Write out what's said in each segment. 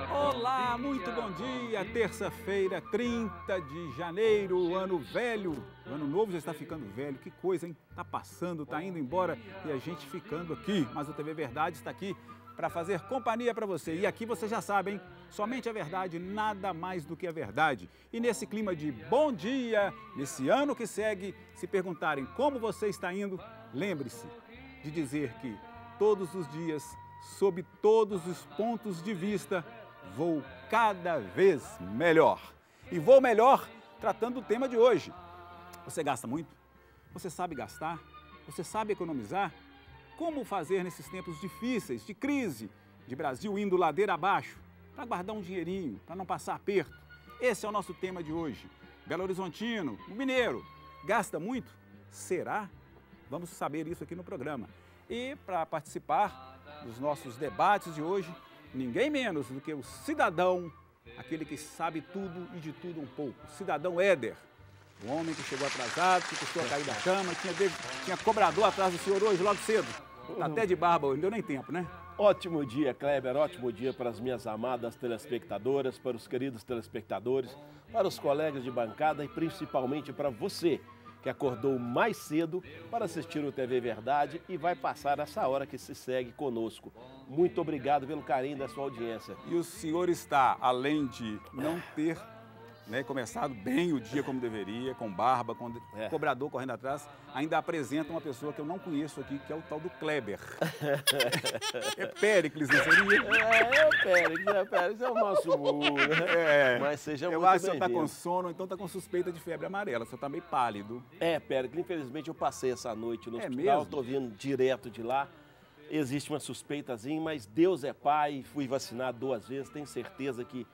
Olá, muito bom dia. Terça-feira, 30 de janeiro, ano velho. O ano novo já está ficando velho. Que coisa, hein? Tá passando, tá indo embora e a gente ficando aqui. Mas o TV Verdade está aqui para fazer companhia para você. E aqui você já sabe, hein? Somente a verdade, nada mais do que a verdade. E nesse clima de bom dia, nesse ano que segue, se perguntarem como você está indo, lembre-se de dizer que todos os dias, sob todos os pontos de vista, vou cada vez melhor. E vou melhor tratando do tema de hoje. Você gasta muito? Você sabe gastar? Você sabe economizar? Como fazer nesses tempos difíceis, de crise, de Brasil indo ladeira abaixo, para guardar um dinheirinho, para não passar aperto? Esse é o nosso tema de hoje. Belo Horizontino, o mineiro, gasta muito? Será? Vamos saber isso aqui no programa. E para participar dos nossos debates de hoje, ninguém menos do que o cidadão, aquele que sabe tudo e de tudo um pouco, cidadão Éder. O homem que chegou atrasado, que custou a cair da cama, tinha cobrador atrás do senhor hoje, logo cedo. Tá até de barba hoje, não deu nem tempo, né? Ótimo dia, Kleber, ótimo dia para as minhas amadas telespectadoras, para os queridos telespectadores, para os colegas de bancada e principalmente para você, que acordou mais cedo para assistir o TV Verdade e vai passar essa hora que se segue conosco. Muito obrigado pelo carinho da sua audiência. E o senhor está, além de não ter começado bem o dia como deveria, com barba, com cobrador correndo atrás, ainda apresenta uma pessoa que eu não conheço aqui, que é o tal do Kleber. É Péricles, não seria? É o Péricles, é o nosso mundo. Mas seja muito bem-vindo. Eu acho que o senhor está com sono, então está com suspeita de febre amarela, o senhor está meio pálido. Péricles, infelizmente eu passei essa noite no hospital, mesmo? estou vindo direto de lá. Existe uma suspeitazinha, mas Deus é pai, fui vacinado 2 vezes, tenho certeza que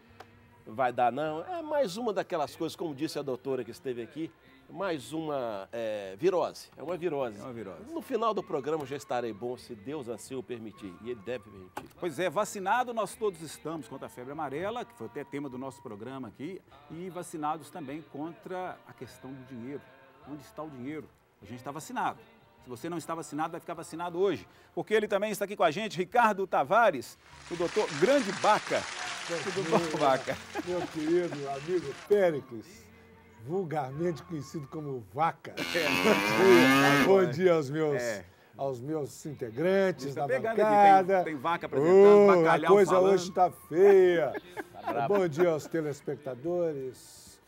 vai dar não. É mais uma daquelas coisas, como disse a doutora que esteve aqui, mais uma virose. É uma virose. É uma virose. No final do programa já estarei bom, se Deus assim o permitir. E Ele deve permitir. Pois é, vacinado nós todos estamos contra a febre amarela, que foi até tema do nosso programa aqui, e vacinados também contra a questão do dinheiro. Onde está o dinheiro? A gente está vacinado. Se você não está vacinado, vai ficar vacinado hoje. Porque ele também está aqui com a gente, Ricardo Tavares, o doutor Grande Baca. Tudo bom, Vaca? Meu querido amigo Péricles, vulgarmente conhecido como Vaca. Bom dia aos meus integrantes da bancada. Tem Vaca apresentando, Bacalhau a coisa falando. hoje está feia. Bom dia aos telespectadores.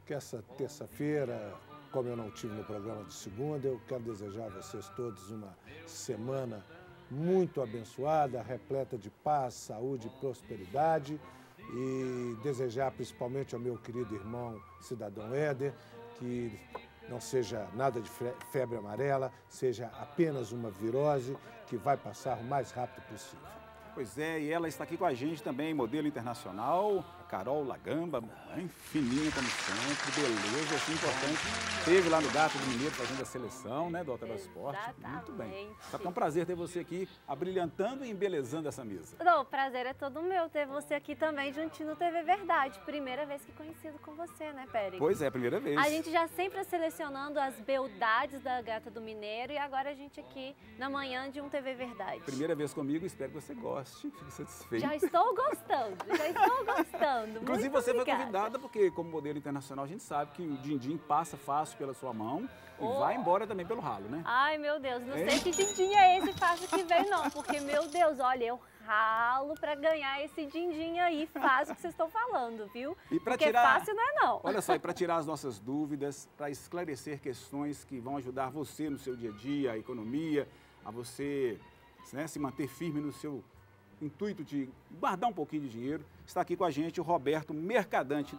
Que essa terça-feira, como eu não tive no programa de segunda, eu quero desejar a vocês todos uma semana muito abençoada, repleta de paz, saúde e prosperidade, e desejar principalmente ao meu querido irmão cidadão Éder que não seja nada de febre amarela, seja apenas uma virose que vai passar o mais rápido possível. Pois é, e ela está aqui com a gente também, modelo internacional, Carol Lagamba, fininha como sempre, beleza, assim, importante. Esteve lá no Gato do Mineiro fazendo a seleção, né, do Hotel do Esporte. Muito bem. Tá tão prazer ter você aqui, abrilhantando e embelezando essa mesa. Não, o prazer é todo meu ter você aqui também, juntinho no TV Verdade. Primeira vez que conhecido com você, né, Péricles? Pois é, primeira vez. A gente já sempre selecionando as beldades da Gata do Mineiro e agora a gente aqui na manhã de um TV Verdade. Primeira vez comigo, espero que você goste, fique satisfeito. Já estou gostando, já estou gostando. Inclusive muito você obrigada. foi convidada porque como modelo internacional a gente sabe que o din-din passa fácil pela sua mão e vai embora também pelo ralo, né? Ai, meu Deus, não sei que din-din é esse fácil que vem não, porque, meu Deus, olha, eu ralo pra ganhar esse din-din aí fácil que vocês estão falando, viu? E pra porque tirar, fácil não é não. Olha só, e para tirar as nossas dúvidas, para esclarecer questões que vão ajudar você no seu dia a dia, a economia, a você se manter firme no seu intuito de guardar um pouquinho de dinheiro, está aqui com a gente o Roberto Mercadante.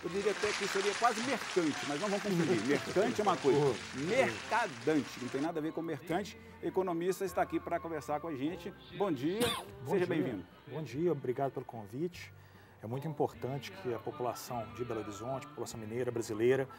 Eu diria até que seria quase mercante, mas não vamos confundir. Mercante é uma coisa, mercadante, não tem nada a ver com mercante. Economista está aqui para conversar com a gente. Bom dia, seja bem-vindo. Bom dia, obrigado pelo convite. É muito importante que a população de Belo Horizonte, a população mineira, brasileira,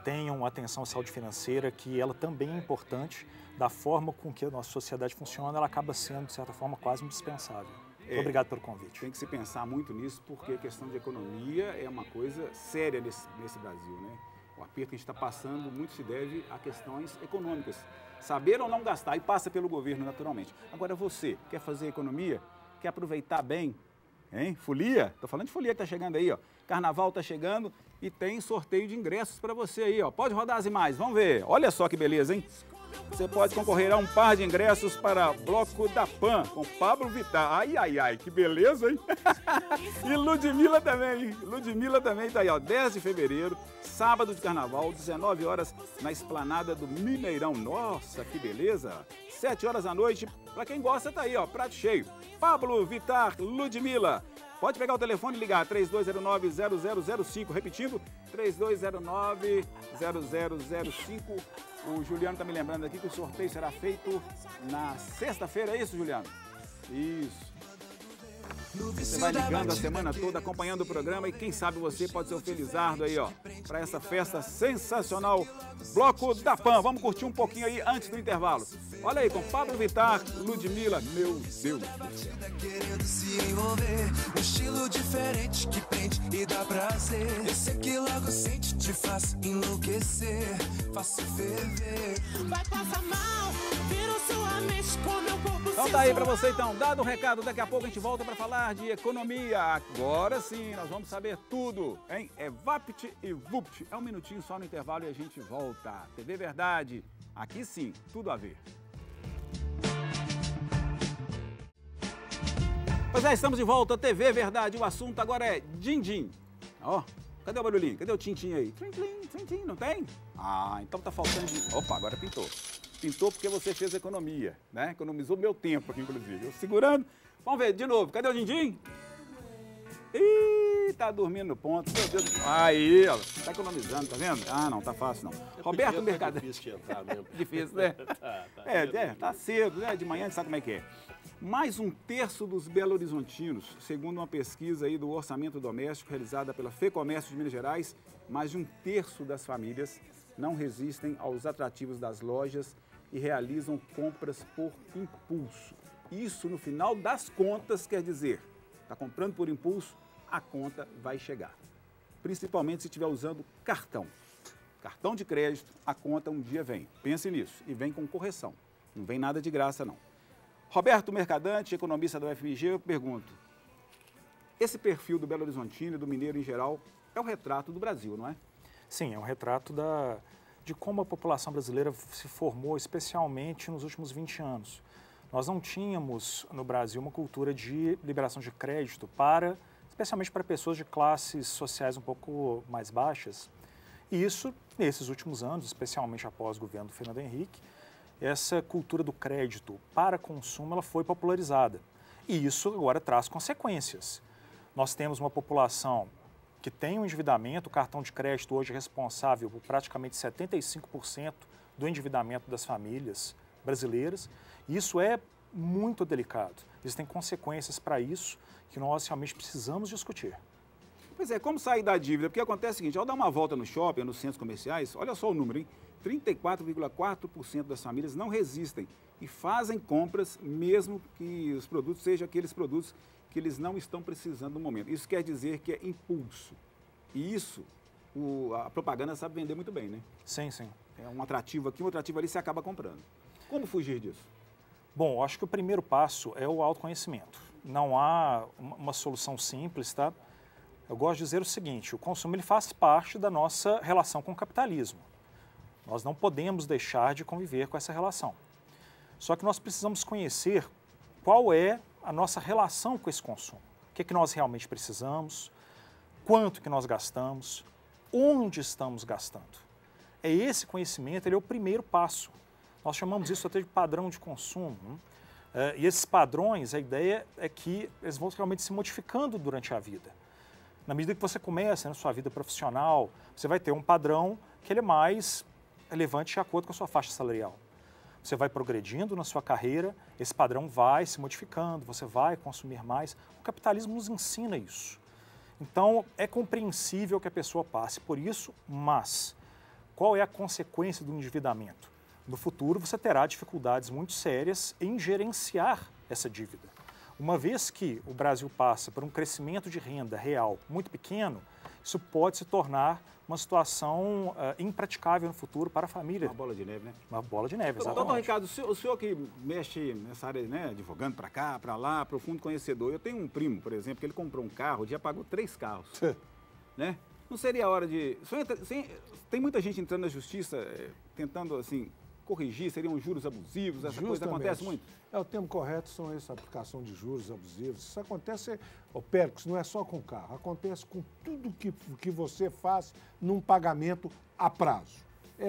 tenham atenção à saúde financeira, que ela também é importante. Da forma com que a nossa sociedade funciona, ela acaba sendo, de certa forma, quase indispensável. Obrigado pelo convite. Tem que se pensar muito nisso, porque a questão de economia é uma coisa séria nesse Brasil, né? O aperto que a gente está passando muito se deve a questões econômicas. Saber ou não gastar, e passa pelo governo naturalmente. Agora você, quer fazer economia? Quer aproveitar bem Hein? Folia? Tô falando de folia que tá chegando aí, ó. Carnaval tá chegando e tem sorteio de ingressos para você aí, ó. Pode rodar as imagens, vamos ver. Olha só que beleza, hein? Você pode concorrer a um par de ingressos para Bloco da Pan, com Pablo Vittar. Ai, ai, ai, que beleza, hein? E Ludmilla também, hein? Ludmilla também tá aí, ó. 10 de fevereiro, sábado de carnaval, 19 horas, na esplanada do Mineirão. Nossa, que beleza! 7 horas da noite, para quem gosta, tá aí, ó, prato cheio. Pablo Vittar, Ludmilla. Pode pegar o telefone e ligar, 3209-0005, repetindo, 3209-0005. O Juliano está me lembrando aqui que o sorteio será feito na sexta-feira, é isso, Juliano? Isso. Você vai ligando a semana toda, acompanhando o programa e quem sabe você pode ser o felizardo aí, ó, para essa festa sensacional, Bloco da Pan. Vamos curtir um pouquinho aí antes do intervalo. Olha aí, com Pablo Vittar, Ludmilla, meu Deus. Querendo se envolver, um estilo diferente que prende e dá prazer. Eu sei que logo sente, te faz enlouquecer, faço ferver. Vai passar mal, vira sua mente com meu corpo. Então tá aí pra você então, dado o recado, daqui a pouco a gente volta pra falar de economia. Agora sim, nós vamos saber tudo, hein? É VAPT e VUPT. É um minutinho só no intervalo e a gente volta. TV Verdade, aqui sim, tudo a ver. Pois é, estamos de volta, TV Verdade, o assunto agora é din-din. Ó, cadê o barulhinho? Cadê o tim-tim aí? Tim-tim, não tem? Ah, então tá faltando de... Opa, agora pintou. Pintou porque você fez economia, né? Economizou meu tempo aqui, inclusive. Eu segurando. Vamos ver, de novo, cadê o din-din? Ih, tá dormindo no ponto, meu Deus. Aí, ó, tá economizando, tá vendo? Ah, não, tá fácil não. Roberto Mercadante. É difícil de entrar mesmo. Difícil, né? Tá cedo, né? De manhã a gente sabe como é que é. Mais 1/3 dos belo-horizontinos, segundo uma pesquisa aí do orçamento doméstico realizada pela FEComércio de Minas Gerais, mais de 1/3 das famílias não resistem aos atrativos das lojas e realizam compras por impulso. Isso, no final das contas, quer dizer, está comprando por impulso, a conta vai chegar. Principalmente se estiver usando cartão. Cartão de crédito, a conta um dia vem. Pense nisso. E vem com correção. Não vem nada de graça, não. Roberto Mercadante, economista da UFMG, eu pergunto, esse perfil do Belo Horizontino e do mineiro em geral é o retrato do Brasil, não é? Sim, é um retrato de como a população brasileira se formou, especialmente nos últimos 20 anos. Nós não tínhamos no Brasil uma cultura de liberação de crédito especialmente para pessoas de classes sociais um pouco mais baixas. E isso, nesses últimos anos, especialmente após o governo do Fernando Henrique, essa cultura do crédito para consumo ela foi popularizada. E isso agora traz consequências. Nós temos uma população que tem um endividamento, o cartão de crédito hoje é responsável por praticamente 75% do endividamento das famílias brasileiras. E isso é muito delicado. Existem consequências para isso que nós realmente precisamos discutir. Pois é, como sair da dívida? Porque acontece o seguinte, ao dar uma volta no shopping, nos centros comerciais, olha só o número, hein? 34,4% das famílias não resistem e fazem compras mesmo que os produtos sejam aqueles produtos que eles não estão precisando no momento. Isso quer dizer que é impulso. E isso, a propaganda sabe vender muito bem, né? Sim, sim. É um atrativo aqui, um atrativo ali, você acaba comprando. Como fugir disso? Bom, acho que o primeiro passo é o autoconhecimento. Não há uma solução simples, tá? Eu gosto de dizer o seguinte, o consumo ele faz parte da nossa relação com o capitalismo. Nós não podemos deixar de conviver com essa relação. Só que nós precisamos conhecer qual é a nossa relação com esse consumo. O que é que nós realmente precisamos, quanto que nós gastamos, onde estamos gastando. Esse conhecimento ele é o primeiro passo. Nós chamamos isso até de padrão de consumo. E esses padrões, a ideia é que eles vão realmente se modificando durante a vida. Na medida que você começa na sua vida profissional, você vai ter um padrão que ele é mais relevante de acordo com a sua faixa salarial. Você vai progredindo na sua carreira, esse padrão vai se modificando, você vai consumir mais. O capitalismo nos ensina isso. Então, é compreensível que a pessoa passe por isso, mas qual é a consequência do endividamento? No futuro, você terá dificuldades muito sérias em gerenciar essa dívida. Uma vez que o Brasil passa por um crescimento de renda real muito pequeno, isso pode se tornar uma situação impraticável no futuro para a família. Uma bola de neve, né? Uma bola de neve, exatamente. Doutor Ricardo, o senhor que mexe nessa área, né, advogando para cá, para lá, profundo conhecedor. Eu tenho um primo, por exemplo, que ele comprou um carro, já pagou 3 carros, né? Não seria a hora de... Tem muita gente entrando na justiça tentando, assim, corrigir, seriam juros abusivos, essa coisa acontece muito? O termo correto são essa aplicação de juros abusivos. Isso acontece, Péricles, não é só com carro, acontece com tudo que você faz num pagamento a prazo.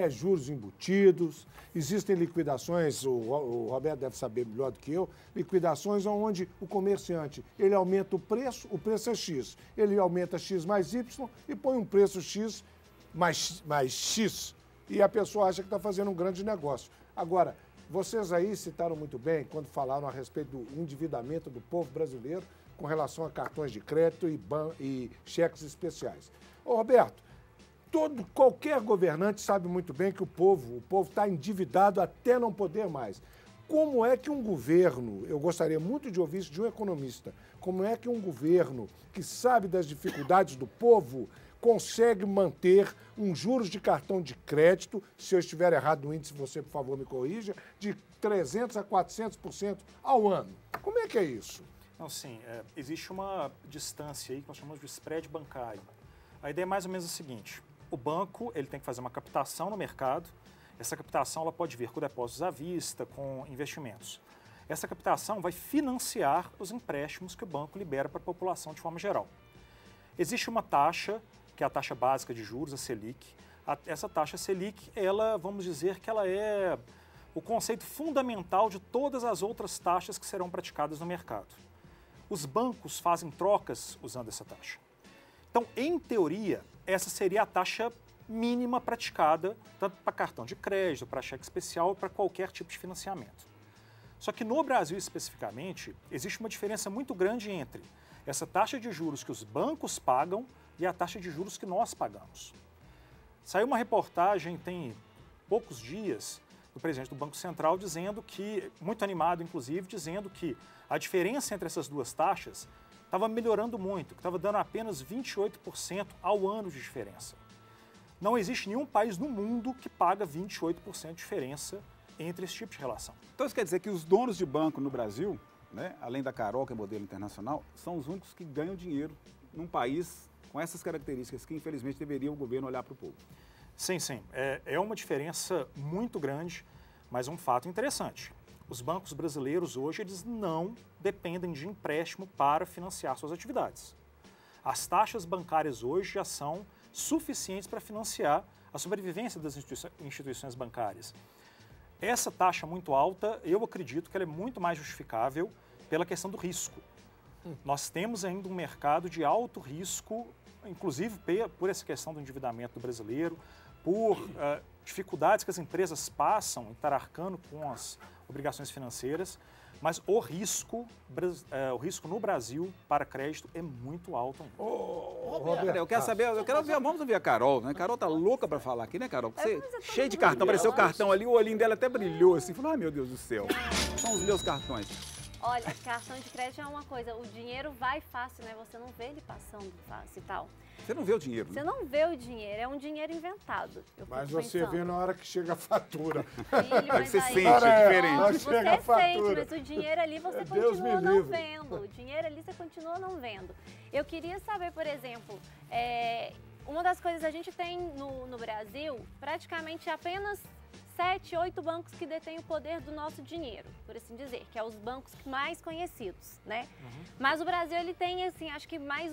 Juros embutidos, existem liquidações, o Roberto deve saber melhor do que eu, liquidações onde o comerciante, ele aumenta o preço é X, ele aumenta X mais Y e põe um preço X mais X, e a pessoa acha que está fazendo um grande negócio. Agora, vocês aí citaram muito bem quando falaram a respeito do endividamento do povo brasileiro com relação a cartões de crédito e cheques especiais. Ô, Roberto, qualquer governante sabe muito bem que o povo está endividado até não poder mais. Como é que um governo, eu gostaria muito de ouvir isso de um economista, como é que um governo que sabe das dificuldades do povo consegue manter um juros de cartão de crédito, se eu estiver errado no índice, você, por favor, me corrija, de 300% a 400% ao ano? Como é que é isso? Não, sim, existe uma distância aí que nós chamamos de spread bancário. A ideia é mais ou menos a seguinte: o banco ele tem que fazer uma captação no mercado. Essa captação ela pode vir com depósitos à vista, com investimentos. Essa captação vai financiar os empréstimos que o banco libera para a população de forma geral. Existe uma taxa, que é a taxa básica de juros, a Selic. Essa taxa Selic, ela, vamos dizer que ela é o conceito fundamental de todas as outras taxas que serão praticadas no mercado. Os bancos fazem trocas usando essa taxa. Então, em teoria, essa seria a taxa mínima praticada, tanto para cartão de crédito, para cheque especial, para qualquer tipo de financiamento. Só que no Brasil especificamente, existe uma diferença muito grande entre essa taxa de juros que os bancos pagam e a taxa de juros que nós pagamos. Saiu uma reportagem tem poucos dias do presidente do Banco Central dizendo que, muito animado inclusive, dizendo que a diferença entre essas duas taxas estava melhorando muito, que estava dando apenas 28% ao ano de diferença. Não existe nenhum país no mundo que paga 28% de diferença entre esse tipo de relação. Então isso quer dizer que os donos de banco no Brasil, né, além da Carol, que é modelo internacional, são os únicos que ganham dinheiro num país com essas características que, infelizmente, deveria o governo olhar para o povo. Sim, sim. É uma diferença muito grande, mas um fato interessante. Os bancos brasileiros hoje eles não dependem de empréstimo para financiar suas atividades. As taxas bancárias hoje já são suficientes para financiar a sobrevivência das instituições bancárias. Essa taxa muito alta, eu acredito que ela é muito mais justificável pela questão do risco. Nós temos ainda um mercado de alto risco, inclusive por essa questão do endividamento do brasileiro, por dificuldades que as empresas passam em estar arcando com as obrigações financeiras, mas o risco no Brasil para crédito é muito alto ainda. Roberto, eu quero saber, vamos ouvir a Carol, né? A Carol tá louca para falar aqui, né, Carol? Você, cheio de cartão, apareceu o cartão ali, o olhinho dela até brilhou assim, falou, ai meu Deus do céu, são os meus cartões. Olha, cartão de crédito é uma coisa, o dinheiro vai fácil, né? Você não vê ele passando fácil e tal. Você não vê o dinheiro, né? Você não vê o dinheiro, é um dinheiro inventado. Mas você vê na hora que chega a fatura. Filho, mas você aí, sente, é diferente. Você chega a fatura. sente, mas o dinheiro ali você Deus continua me não livre. vendo. O dinheiro ali você continua não vendo. Eu queria saber, por exemplo, uma das coisas a gente tem no Brasil, praticamente apenas 7, 8 bancos que detêm o poder do nosso dinheiro, por assim dizer, que é os bancos mais conhecidos, né? Mas o Brasil, ele tem, assim, acho que mais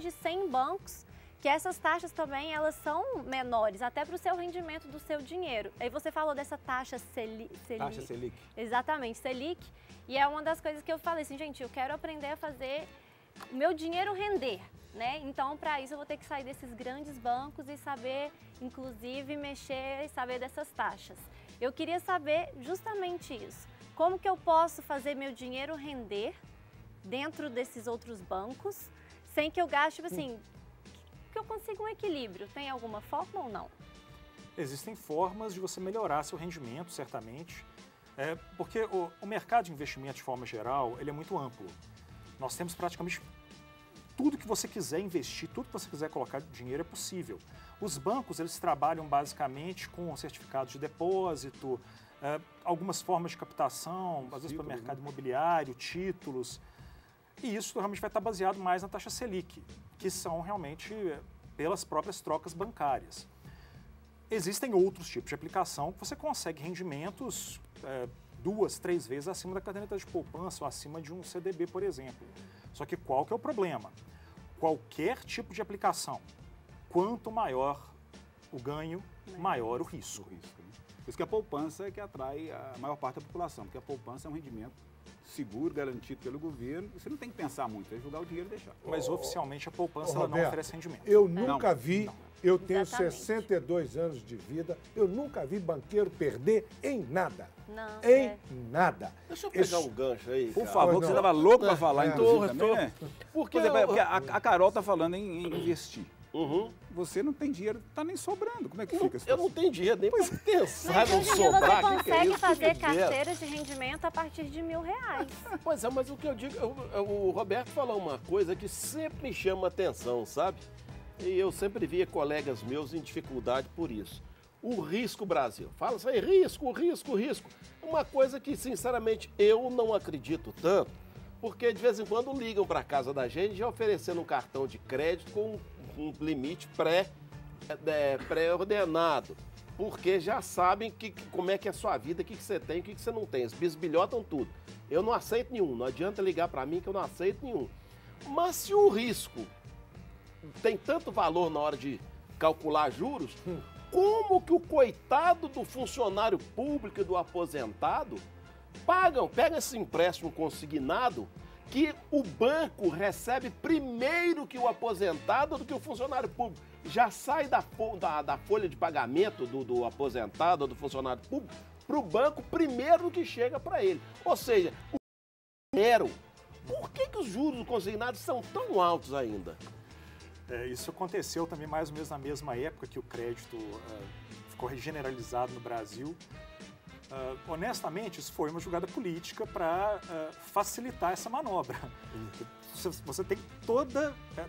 de 100 bancos, que essas taxas também, elas são menores, até para o seu rendimento do seu dinheiro. Aí você falou dessa taxa Selic. Taxa Selic. Exatamente, Selic. E é uma das coisas que eu falei assim, gente, eu quero aprender a fazer o meu dinheiro render, né? Então, para isso, eu vou ter que sair desses grandes bancos e saber, inclusive, mexer e saber dessas taxas. Eu queria saber justamente isso. Como que eu posso fazer meu dinheiro render dentro desses outros bancos, sem que eu gaste, tipo assim, que eu consiga um equilíbrio? Tem alguma forma ou não? Existem formas de você melhorar seu rendimento, certamente, porque o mercado de investimento, de forma geral, ele é muito amplo. Nós temos praticamente tudo que você quiser investir, tudo que você quiser colocar de dinheiro é possível. Os bancos, eles trabalham basicamente com certificados de depósito, algumas formas de captação, às vezes para o mercado imobiliário, títulos. E isso realmente vai estar baseado mais na taxa Selic, que são realmente pelas próprias trocas bancárias. Existem outros tipos de aplicação que você consegue rendimentos 2, 3 vezes acima da caderneta de poupança ou acima de um CDB, por exemplo. Só que qual que é o problema? Qualquer tipo de aplicação, quanto maior o ganho, maior o risco. Por isso que a poupança é que atrai a maior parte da população, porque a poupança é um rendimento seguro, garantido pelo governo. Você não tem que pensar muito, é jogar o dinheiro e deixar. Mas oficialmente a poupança ela Roberto, não oferece rendimento. Eu nunca vi, não. eu tenho Exatamente. 62 anos de vida, eu nunca vi banqueiro perder em nada. Não, Em nada. Deixa eu pegar um gancho aí, Por cara. favor, Pois que você não. estava louco para falar, inclusive, tô. também, né? Porque Porque a Carol está falando em investir. Uhum. Você não tem dinheiro, tá nem sobrando. Como é que fica a Eu não situação? tenho dinheiro nem para pensar Mas em hoje em dia sobrar. você Que é consegue isso? fazer Que carteiras de rendimento a partir de R$1.000. Pois é, mas o que eu digo, o Roberto falou uma coisa que sempre me chama atenção, sabe? E eu sempre via colegas meus em dificuldade por isso. O risco Brasil. Fala isso aí, risco. Uma coisa que, sinceramente, eu não acredito tanto, porque de vez em quando ligam para casa da gente já oferecendo um cartão de crédito com um limite pré-ordenado. Porque já sabem como é que é a sua vida, o que você tem, o que você não tem. Eles bisbilhotam tudo. Eu não aceito nenhum, não adianta ligar para mim que eu não aceito nenhum. Mas se o risco tem tanto valor na hora de calcular juros, como que o coitado do funcionário público e do aposentado pega esse empréstimo consignado que o banco recebe primeiro que o aposentado do que o funcionário público? Já sai da folha de pagamento do aposentado ou do funcionário público para o banco primeiro que chega para ele. Ou seja, o dinheiro. Por que os juros consignados são tão altos ainda? Isso aconteceu também mais ou menos na mesma época que o crédito ficou generalizado no Brasil. Honestamente, isso foi uma jogada política para facilitar essa manobra. Você tem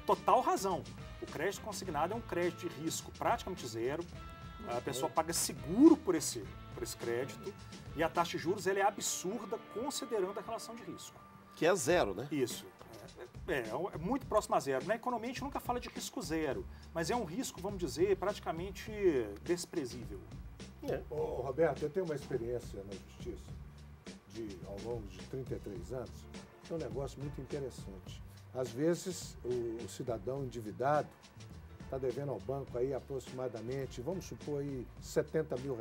total razão. O crédito consignado é um crédito de risco praticamente zero. A pessoa paga seguro por esse crédito e a taxa de juros ela é absurda considerando a relação de risco. Que é zero, né? Isso. É muito próximo a zero. Na economia a gente nunca fala de risco zero, mas é um risco, vamos dizer, praticamente desprezível. Ô, Roberto, eu tenho uma experiência na justiça ao longo de 33 anos. É um negócio muito interessante. Às vezes, o cidadão endividado está devendo ao banco aí aproximadamente, vamos supor aí, R$70 mil.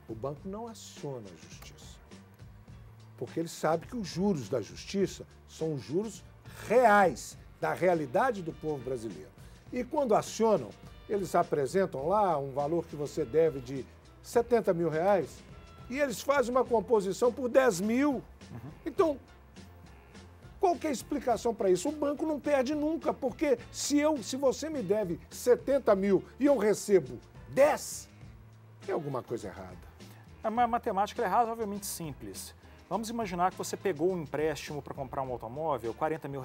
O banco não aciona a justiça. Porque ele sabe que os juros da justiça são os juros reais, da realidade do povo brasileiro. E quando acionam, eles apresentam lá um valor que você deve de R$70 mil e eles fazem uma composição por 10 mil. Então, qual que é a explicação para isso? O banco não perde nunca, porque se você me deve 70 mil e eu recebo 10, tem alguma coisa errada. A matemática é razoavelmente simples. Vamos imaginar que você pegou um empréstimo para comprar um automóvel, R$40 mil,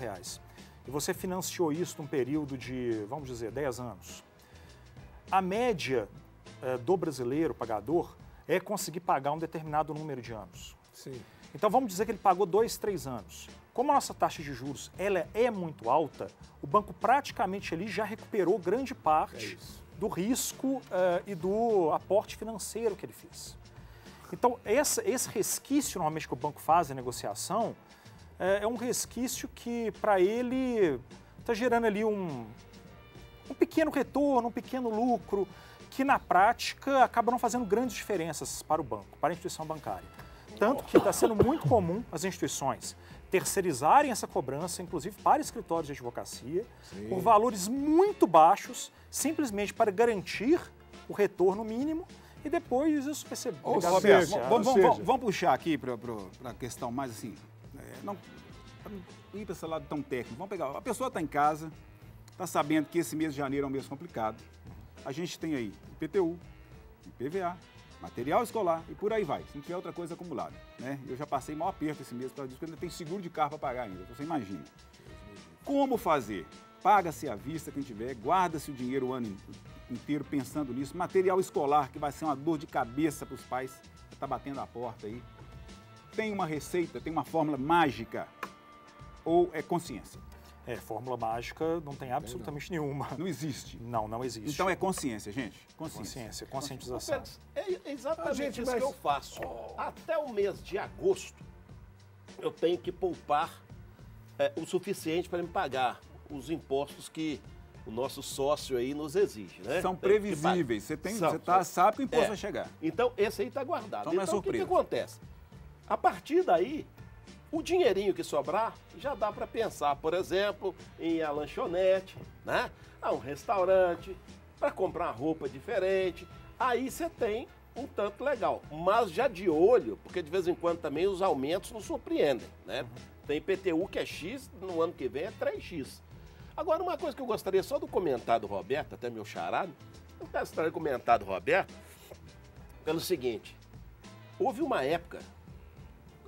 e você financiou isso num período de, vamos dizer, 10 anos. A média do brasileiro pagador é conseguir pagar um determinado número de anos. Sim. Então vamos dizer que ele pagou 2, 3 anos. Como a nossa taxa de juros ela é muito alta, o banco praticamente ali já recuperou grande parte do risco e do aporte financeiro que ele fez. Então, esse resquício, normalmente, que o banco faz na negociação, é um resquício que, para ele, está gerando ali um pequeno retorno, um pequeno lucro, que, na prática, acaba não fazendo grandes diferenças para o banco, para a instituição bancária. Tanto que está sendo muito comum as instituições terceirizarem essa cobrança, inclusive para escritórios de advocacia, por valores muito baixos, simplesmente para garantir o retorno mínimo, e depois isso vai ser... Vamos puxar aqui para a questão mais assim, não ir para esse lado tão técnico. Vamos pegar, a pessoa está em casa, está sabendo que esse mês de janeiro é um mês complicado. A gente tem aí IPTU, IPVA, material escolar e por aí vai, se não tiver outra coisa acumulada, né? Eu já passei maior aperto esse mês por causa disso, porque ainda tem seguro de carro para pagar ainda, então você imagina. Como fazer? Paga-se à vista quem tiver, guarda-se o dinheiro o ano inteiro pensando nisso. Material escolar, que vai ser uma dor de cabeça para os pais, que está batendo a porta aí. Tem uma receita, tem uma fórmula mágica ou é consciência? Fórmula mágica não tem absolutamente nenhuma. Não existe? Não existe. Então é consciência, gente? Conscientização. É exatamente isso que eu faço. Até o mês de agosto, eu tenho que poupar o suficiente para me pagar os impostos que o nosso sócio aí nos exige, né? São previsíveis, você sabe que o imposto vai chegar. Então, esse aí está guardado. Então não é surpresa. O que acontece? A partir daí, o dinheirinho que sobrar, já dá para pensar, por exemplo, em a lanchonete, né? Um restaurante, para comprar roupa diferente. Aí você tem um tanto legal. Mas já de olho, porque de vez em quando também os aumentos nos surpreendem, né? Tem IPTU que é X, no ano que vem é 3X. Agora, uma coisa que eu gostaria só do comentário do Roberto, até meu charado, eu gostaria de comentar do Roberto, pelo seguinte, houve uma época,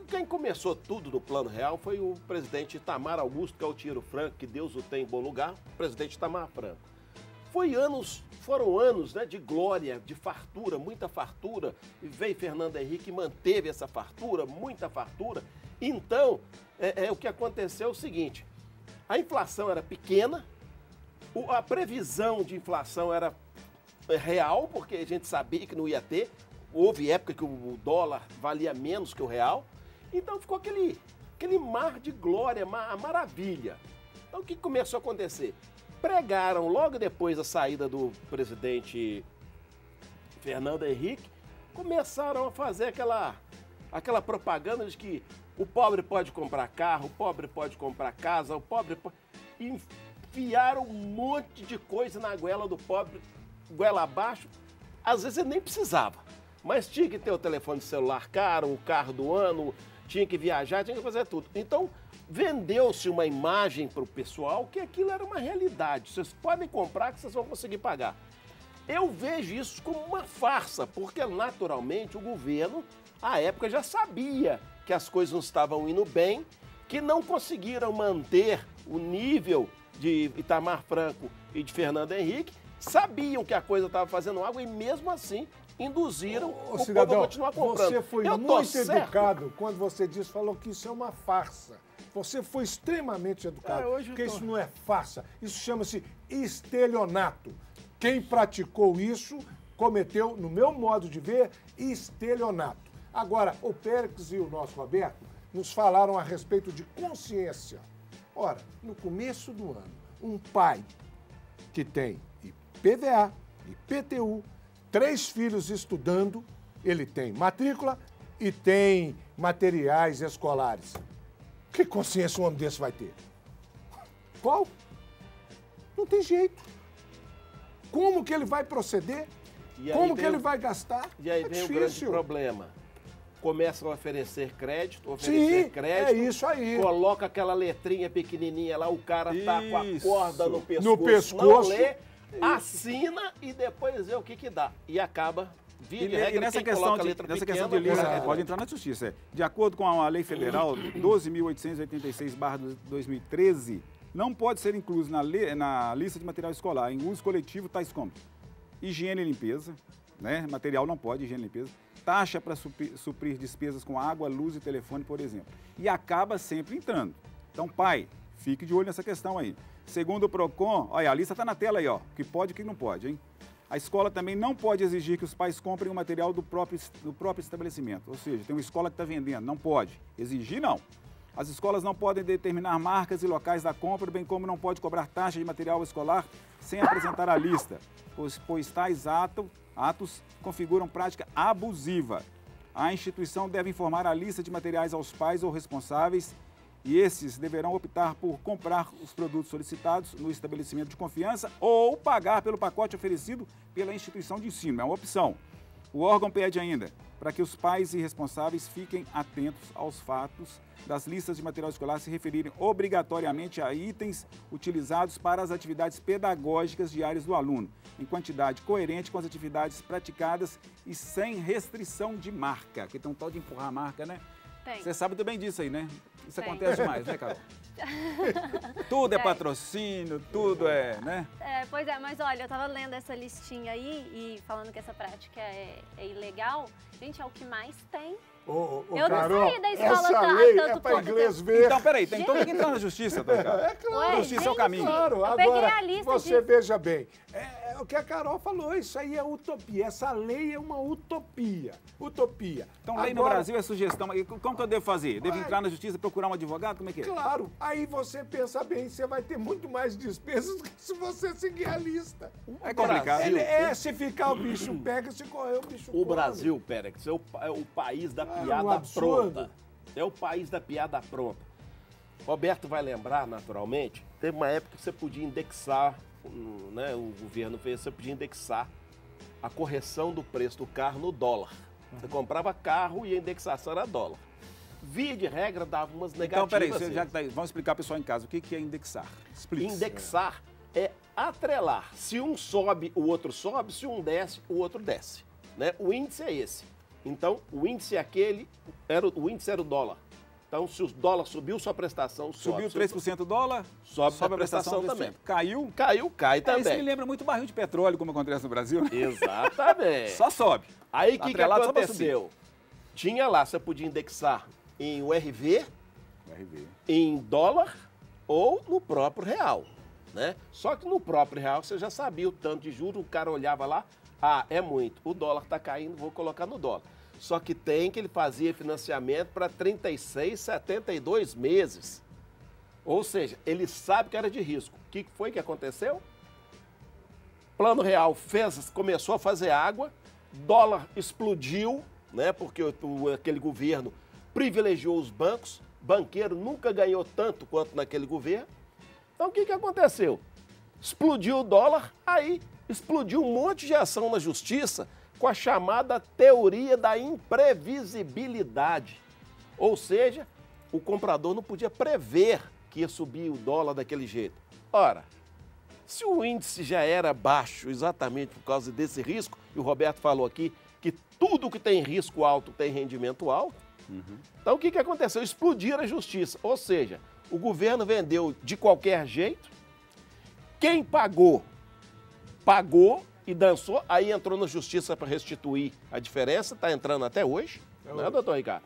quem começou tudo no Plano Real foi o presidente Itamar Augusto Cautiro Franco, que Deus o tem em bom lugar, o presidente Itamar Franco. Foram anos, né, de glória, de fartura, muita fartura, e veio Fernando Henrique e manteve essa fartura, muita fartura. Então, o que aconteceu é o seguinte, a inflação era pequena, a previsão de inflação era real, porque a gente sabia que não ia ter, houve época que o dólar valia menos que o real, então ficou aquele mar de glória, maravilha. Então o que começou a acontecer? Pregaram logo depois da saída do presidente Fernando Henrique, começaram a fazer aquela propaganda de que o pobre pode comprar carro, o pobre pode comprar casa, o pobre pode... Enfiaram um monte de coisa na goela do pobre, goela abaixo. Às vezes ele nem precisava, mas tinha que ter o telefone celular caro, o carro do ano, tinha que viajar, tinha que fazer tudo. Então, vendeu-se uma imagem para o pessoal que aquilo era uma realidade. Vocês podem comprar que vocês vão conseguir pagar. Eu vejo isso como uma farsa, porque naturalmente o governo, à época, já sabia que as coisas não estavam indo bem, que não conseguiram manter o nível de Itamar Franco e de Fernando Henrique, sabiam que a coisa estava fazendo água e mesmo assim induziram o cidadão, povo a continuar comprando. Você foi muito educado quando você falou que isso é uma farsa. Você foi extremamente educado, porque isso não é farsa, isso chama-se estelionato. Quem praticou isso cometeu, no meu modo de ver, estelionato. Agora, o Péricles e o nosso Roberto nos falaram a respeito de consciência. Ora, no começo do ano, um pai que tem IPVA, IPTU, 3 filhos estudando, ele tem matrícula e tem materiais escolares. Que consciência um homem desse vai ter? Qual? Não tem jeito. Como que ele vai proceder? Como que ele vai gastar? E aí vem o grande problema. Começam a oferecer crédito, é isso aí. Coloca aquela letrinha pequenininha lá, o cara tá com a corda no pescoço, não lê, assina e depois vê o que dá. E acaba, e nessa questão de lista, pode entrar na justiça. De acordo com a lei federal 12.886/2013, não pode ser incluso na lista de material escolar em uso coletivo tais como higiene e limpeza, né? Material não pode, higiene e limpeza, taxa para suprir despesas com água, luz e telefone, por exemplo. E acaba sempre entrando. Então, pai, fique de olho nessa questão aí. Segundo o PROCON, olha, a lista está na tela aí, ó, que pode e que não pode, hein? A escola também não pode exigir que os pais comprem o material do próprio estabelecimento. Ou seja, tem uma escola que está vendendo, não pode. Exigir, não. As escolas não podem determinar marcas e locais da compra, bem como não pode cobrar taxa de material escolar sem apresentar a lista, pois tais atos configuram prática abusiva. A instituição deve informar a lista de materiais aos pais ou responsáveis e esses deverão optar por comprar os produtos solicitados no estabelecimento de confiança ou pagar pelo pacote oferecido pela instituição de ensino. É uma opção. O órgão pede ainda para que os pais e responsáveis fiquem atentos aos fatos das listas de material escolar se referirem obrigatoriamente a itens utilizados para as atividades pedagógicas diárias do aluno, em quantidade coerente com as atividades praticadas e sem restrição de marca. Que tem um tal de empurrar a marca, né? Tem. Você sabe muito bem disso aí, né? Isso Tem. acontece demais, né, Carol? Tudo é Tem. patrocínio, tudo é, né? Pois é, mas olha, eu tava lendo essa listinha aí e falando que essa prática é ilegal. Gente, é o que mais tem. Ô, Eu não Carol, saí da escola essa há lei tanto é para pouco inglês tempo. ver. Então, peraí, tem que entrar na justiça, tá, cara? É claro. Justiça é o caminho. Claro, Eu peguei agora a lista você de- veja bem, é o que a Carol falou, isso aí é utopia, essa lei é uma utopia, utopia. Então, lei no Agora, Brasil é sugestão. E como que eu devo fazer? Devo Vai. entrar na justiça, procurar um advogado? Como é que é? Claro, aí você pensa bem, você vai ter muito mais despesas do que se você seguir a lista. É complicado. Brasil. Se ficar o bicho pega, se correr o bicho O come. Brasil, Pérex, é o país da um piada absurdo. pronta. É o país da piada pronta. Roberto vai lembrar, naturalmente, teve uma época que você podia indexar, né, o governo fez, você podia indexar a correção do preço do carro no dólar. Você comprava carro e a indexação era dólar. Via de regra, dava umas Então, negativas. peraí, assim. já que tá aí, vamos explicar pro pessoal em casa o que é indexar. Explique. Indexar é atrelar. Se um sobe, o outro sobe. Se um desce, o outro desce. Né? O índice é esse. Então, o índice é aquele, o índice era o dólar. Então, se o dólar subiu, sua prestação sobe. Subiu 3% o dólar, Sobe sobe a prestação 3%. também. Caiu, Cai Isso me também. lembra muito barril de petróleo, como acontece no Brasil. Né? Exatamente. Só sobe. Aí, o que Atrelado só pra aconteceu? Tinha lá, você podia indexar em URV, RV. em dólar ou no próprio real, né? Só que no próprio real você já sabia o tanto de juros, o cara olhava lá, é muito, o dólar está caindo, vou colocar no dólar. Só que tem que ele fazia financiamento para 36, 72 meses. Ou seja, ele sabe que era de risco. O que foi que aconteceu? Plano Real começou a fazer água, dólar explodiu, né? Porque aquele governo privilegiou os bancos, banqueiro nunca ganhou tanto quanto naquele governo. Então o que aconteceu? Explodiu o dólar, aí explodiu um monte de ação na justiça com a chamada teoria da imprevisibilidade. Ou seja, o comprador não podia prever que ia subir o dólar daquele jeito. Ora, se o índice já era baixo exatamente por causa desse risco, e o Roberto falou aqui que tudo que tem risco alto tem rendimento alto, então o que aconteceu? Explodiu a justiça. Ou seja, o governo vendeu de qualquer jeito, quem pagou e dançou, aí entrou na justiça para restituir a diferença, está entrando até hoje, né, doutor Ricardo?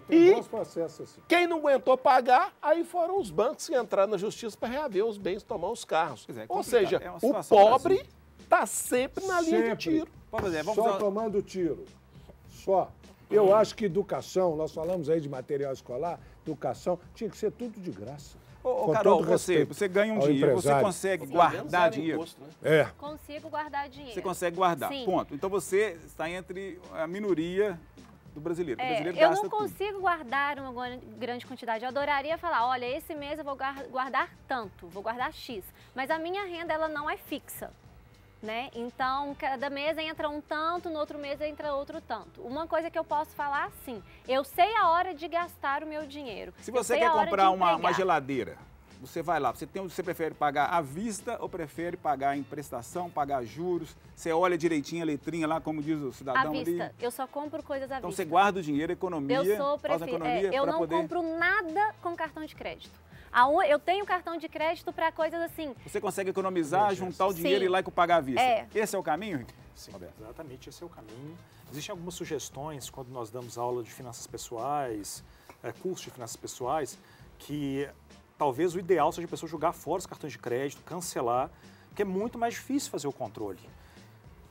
Tem bons processos assim. Quem não aguentou pagar, aí foram os bancos que entraram na justiça para reaver os bens, tomar os carros. Pois é, Ou complicado. seja, É uma o situação pobre está sempre na linha de Sempre. tiro. Vamos ver, vamos Só usar- tomando tiro. Só. Eu acho que educação, nós falamos aí de material escolar, educação, tinha que ser tudo de graça. Ô, Com Carol, todo respeito você ganha um ao dinheiro, você empresário. consegue Pelo menos guardar era dinheiro? imposto, né? É. Consigo guardar dinheiro. Você consegue guardar, Sim. ponto. Então você está entre a minoria do brasileiro. O brasileiro Eu gasta não tudo. consigo guardar uma grande quantidade. Eu adoraria falar, olha, esse mês eu vou guardar tanto, vou guardar X. Mas a minha renda, ela não é fixa, né? Então, cada mês entra um tanto, no outro mês entra outro tanto. Uma coisa que eu posso falar, sim, eu sei a hora de gastar o meu dinheiro. Se Eu você sei quer a hora comprar de uma entregar. geladeira, você vai lá, você prefere pagar à vista ou prefere pagar em prestação, pagar juros? Você olha direitinho a letrinha lá, como diz o À cidadão ali. vista. Eu só compro coisas à Então vista. você guarda o dinheiro, economia, Eu sou faz a economia eu para não poder... compro nada com cartão de crédito. Eu tenho cartão de crédito para coisas assim. Você consegue economizar, juntar o dinheiro Sim. e ir lá e pagar à vista. É. Esse é o caminho? Sim, exatamente, esse é o caminho. Existem algumas sugestões quando nós damos aula de finanças pessoais, curso de finanças pessoais, que talvez o ideal seja a pessoa jogar fora os cartões de crédito, cancelar, porque é muito mais difícil fazer o controle.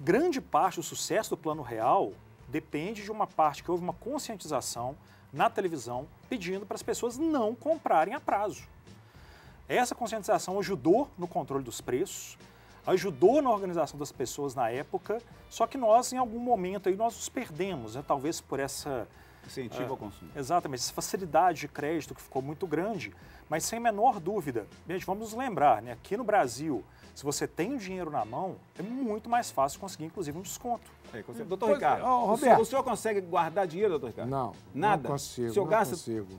Grande parte do sucesso do Plano Real depende de uma parte que houve uma conscientização na televisão pedindo para as pessoas não comprarem a prazo. Essa conscientização ajudou no controle dos preços, ajudou na organização das pessoas na época, só que nós, em algum momento, aí, nós nos perdemos, né? Talvez por essa Incentivo ao consumo. Exatamente, essa facilidade de crédito que ficou muito grande, mas sem menor dúvida. Gente, vamos nos lembrar, né? Aqui no Brasil, se você tem o dinheiro na mão, é muito mais fácil conseguir, inclusive, um desconto. Doutor Ricardo, Roberto. o senhor consegue guardar dinheiro, doutor Ricardo? Não, Nada? não consigo. O senhor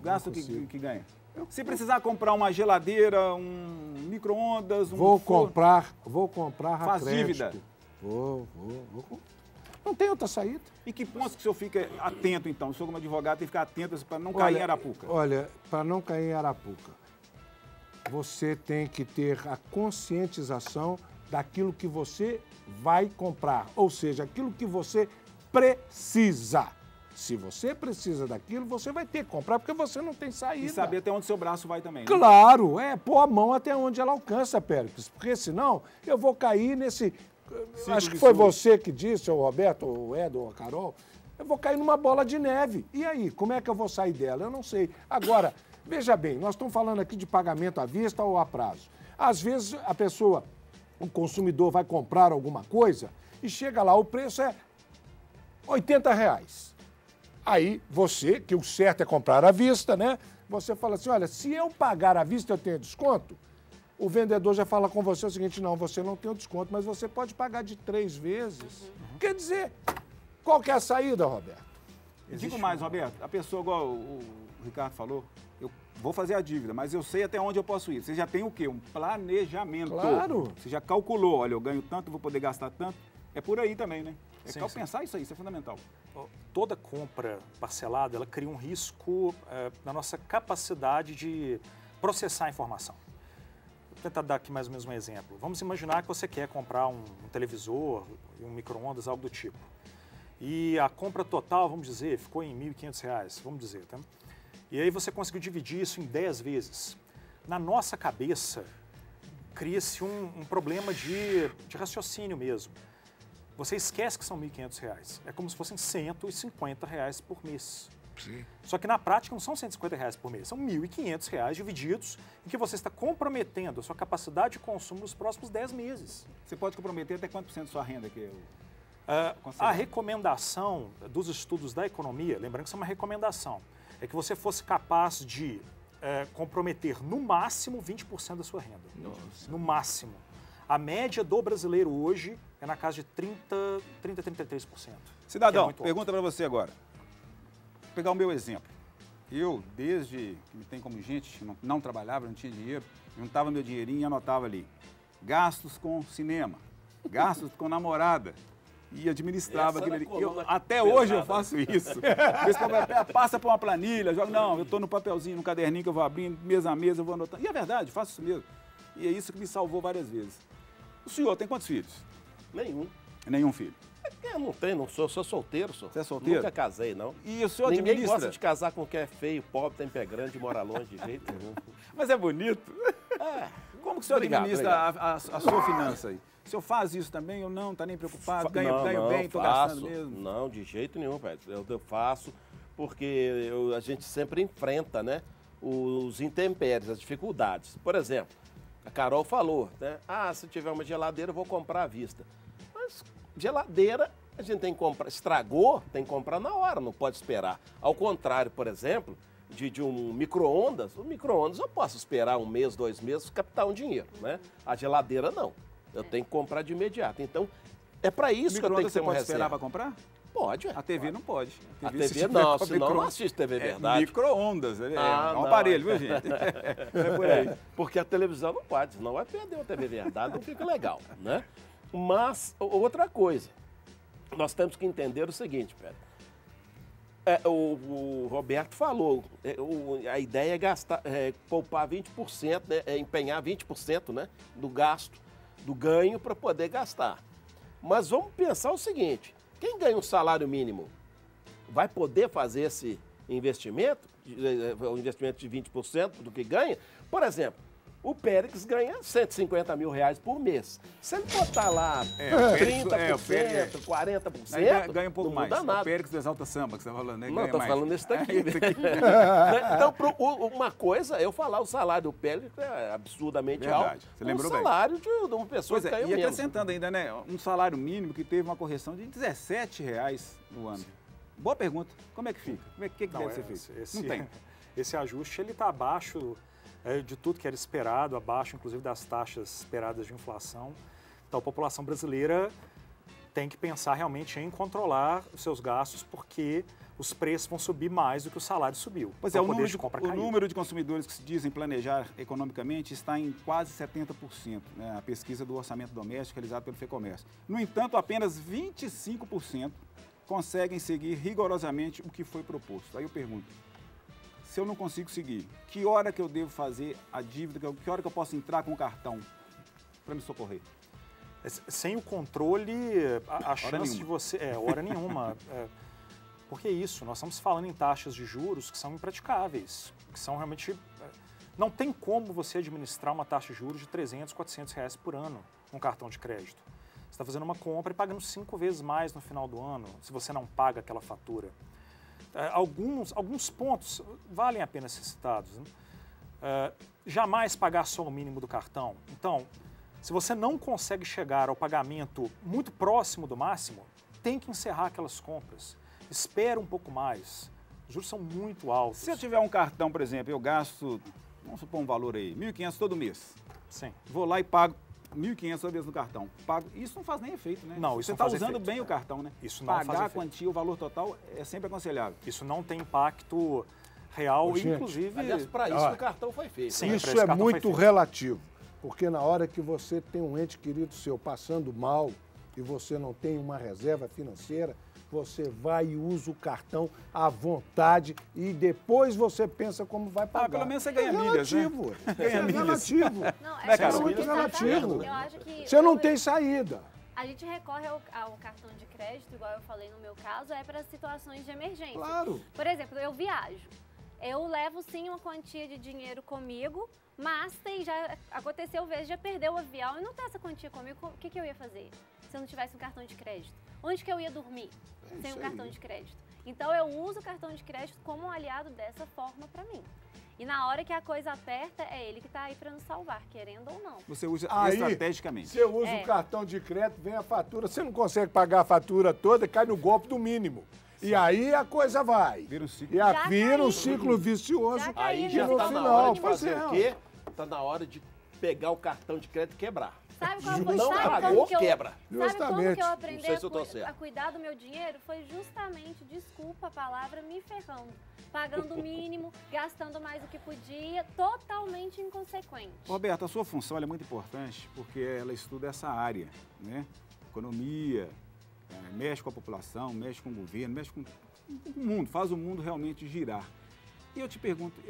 gasta o que ganha? Se precisar comprar uma geladeira, um micro-ondas, Vou comprar a Faz crédito. dívida? Vou. Não tem outra saída. E que pontos que o senhor fica atento, então? O senhor, como advogado, tem que ficar atento para não cair em Arapuca. Olha, para não cair em Arapuca, você tem que ter a conscientização daquilo que você vai comprar. Ou seja, aquilo que você precisa. Se você precisa daquilo, você vai ter que comprar, porque você não tem saída. E saber até onde seu braço vai também, né? Claro, pôr a mão até onde ela alcança, Péricles. Porque senão eu vou cair nesse... Acho que foi você que disse, ou o Roberto, ou o Edo, ou a Carol. Eu vou cair numa bola de neve. E aí, como é que eu vou sair dela? Eu não sei. Agora, veja bem, nós estamos falando aqui de pagamento à vista ou a prazo. Às vezes a pessoa, o consumidor vai comprar alguma coisa e chega lá, o preço é R$80. Aí você, que o certo é comprar à vista, né? Você fala assim, olha, se eu pagar à vista eu tenho desconto? O vendedor já fala com você o seguinte, não, você não tem o desconto, mas você pode pagar de 3 vezes. Quer dizer, qual que é a saída, Roberto? Digo mais, Roberto, a pessoa, igual o Ricardo falou, eu vou fazer a dívida, mas eu sei até onde eu posso ir. Você já tem o quê? Um planejamento. Claro. Você já calculou, olha, eu ganho tanto, vou poder gastar tanto. É por aí também, né? Sim. Pensar isso aí, isso é fundamental. Toda compra parcelada, ela cria um risco na nossa capacidade de processar a informação. Vou tentar dar aqui mais ou menos um exemplo. Vamos imaginar que você quer comprar um televisor, um micro-ondas, algo do tipo. E a compra total, vamos dizer, ficou em R$1.500, vamos dizer, tá? E aí você conseguiu dividir isso em 10 vezes. Na nossa cabeça, cria-se um problema de raciocínio mesmo. Você esquece que são R$1.500. É como se fossem R$150 por mês. Sim. Só que na prática não são R$150 por mês, são R$1.500 divididos em que você está comprometendo a sua capacidade de consumo nos próximos 10 meses. Você pode comprometer até quanto por cento da sua renda que A recomendação dos estudos da economia, lembrando que isso é uma recomendação, é que você fosse capaz de comprometer no máximo 20% da sua renda. Nossa. No máximo. A média do brasileiro hoje é na casa de 33%. Cidadão, muito pergunta para você agora. Vou pegar o meu exemplo. Eu, desde que me tem como gente, não trabalhava, não tinha dinheiro, juntava meu dinheirinho e anotava ali. Gastos com cinema, gastos com namorada. E administrava aquilo ali. Até hoje eu faço isso. Passa por uma planilha, joga, não, eu estou no papelzinho, no caderninho que eu vou abrindo, mês a mês eu vou anotando. E é verdade, faço isso mesmo. E é isso que me salvou várias vezes. O senhor tem quantos filhos? Nenhum. Nenhum filho. Eu não tenho, não sou solteiro, sou. Você é solteiro? Nunca casei, não. E o senhor Ninguém administra? gosta de casar com quem é feio, pobre, tem pé grande, mora longe de jeito nenhum. Mas é bonito. Como que o senhor administra a sua finança aí? O senhor faz isso também ou não? Está nem preocupado? Ganho bem, estou gastando mesmo? Não, de jeito nenhum, velho. Eu faço porque a gente sempre enfrenta, né, os intempéries, as dificuldades. Por exemplo, a Carol falou, né? Se tiver uma geladeira, eu vou comprar à vista. Mas geladeira, a gente tem que comprar, estragou, tem que comprar na hora, não pode esperar. Ao contrário, por exemplo, de um micro-ondas, o micro-ondas eu posso esperar 1 mês, 2 meses, captar um dinheiro, né? A geladeira não, eu tenho que comprar de imediato. Então, é para isso que eu tenho que ter uma reserva. Você pode esperar para comprar? Pode. A TV não pode. A TV não, senão não assiste TV Verdade. Micro-ondas, é um aparelho, viu, gente? É por aí. Porque a televisão não pode, senão vai perder a TV Verdade, não fica legal, né? Mas, outra coisa, nós temos que entender o seguinte, Pedro. O Roberto falou, a ideia é gastar, poupar 20%, né, empenhar 20%, né, do gasto, do ganho para poder gastar. Mas vamos pensar o seguinte, quem ganha um salário mínimo vai poder fazer esse investimento, o investimento de 20% do que ganha? Por exemplo, o Péricles ganha R$150 mil por mês. Se ele botar lá 30%, 40%, ganha um pouco não mais. muda nada. O Péricles do Exalta Samba que você está falando, né? Não, estou falando desse daqui. Esse aqui. Então, uma coisa é eu falar o salário do Péricles é absurdamente alto. Você lembrou bem. O salário de uma pessoa que ganha e menos. acrescentando ainda, né? Um salário mínimo que teve uma correção de R$17 no ano. Boa pergunta. Como é que fica? O que deve ser feito? Não tem. Esse ajuste está abaixo de tudo que era esperado, abaixo, inclusive, das taxas esperadas de inflação. Então, a população brasileira tem que pensar realmente em controlar os seus gastos, porque os preços vão subir mais do que o salário subiu. Pois é, o número de consumidores que se dizem planejar economicamente está em quase 70%, né? A pesquisa do orçamento doméstico realizada pelo FEComércio. No entanto, apenas 25% conseguem seguir rigorosamente o que foi proposto. Aí eu pergunto, se eu não consigo seguir, que hora que eu devo fazer a dívida, que hora que eu posso entrar com o cartão para me socorrer? Sem o controle, a chance de você... hora nenhuma. Porque é isso, nós estamos falando em taxas de juros que são impraticáveis, que são realmente... Não tem como você administrar uma taxa de juros de 300, 400 reais por ano num cartão de crédito. Você está fazendo uma compra e pagando 5 vezes mais no final do ano, se você não paga aquela fatura. Alguns pontos valem a pena ser citados, né? Jamais pagar só o mínimo do cartão. Então, se você não consegue chegar ao pagamento muito próximo do máximo, tem que encerrar aquelas compras. Espera um pouco mais. Os juros são muito altos. Se eu tiver um cartão, por exemplo, eu gasto, vamos supor um valor aí, R$ 1.500 todo mês. Sim. Vou lá e pago R$ 1.500 toda vez no cartão. Isso não faz nem efeito, né? Não, isso você não está faz usando efeito. Bem o cartão, né? Isso não faz Pagar a efeito. quantia, o valor total é sempre aconselhável. Isso não tem impacto real, Gente, inclusive... Aliás, para isso o cartão foi feito. Sim, Isso para esse é cartão muito foi feito. relativo, porque na hora que você tem um ente querido seu passando mal e você não tem uma reserva financeira, você vai e usa o cartão à vontade e depois você pensa como vai pagar. Pelo menos você ganha milhas, né? Ganha relativo. Não, Né, Carol? muito relativo. Eu acho que Você não tem saída. A gente recorre ao cartão de crédito, igual eu falei no meu caso, para situações de emergência. Claro. Por exemplo, eu viajo. Eu levo sim uma quantia de dinheiro comigo, mas já aconteceu vezes de perder o avião e não ter essa quantia comigo. O que eu ia fazer se eu não tivesse um cartão de crédito? Onde que eu ia dormir sem um cartão de crédito? Então eu uso o cartão de crédito como um aliado dessa forma para mim. E na hora que a coisa aperta, é ele que está aí para nos salvar, querendo ou não. Você usa Aí, estrategicamente. Você usa o cartão de crédito, vem a fatura, você não consegue pagar a fatura toda, cai no golpe do mínimo. E aí a coisa vai. Vira um ciclo. E vira um ciclo vicioso. Aí no já no está na final, hora de pois fazer é. o quê? Está na hora de pegar o cartão de crédito e quebrar. Sabe qual Não foi? Sabe pagou, como que eu, quebra. Sabe como Justamente. que eu Não aprendi sei se eu tô certo. a cuidar do meu dinheiro? Foi justamente, desculpa a palavra, me ferrando. Pagando o mínimo, gastando mais do que podia, totalmente inconsequente. Roberto, a sua função é muito importante porque ela estuda essa área, né? Economia, mexe com a população, mexe com o governo, mexe com o mundo, faz o mundo realmente girar. E eu te pergunto,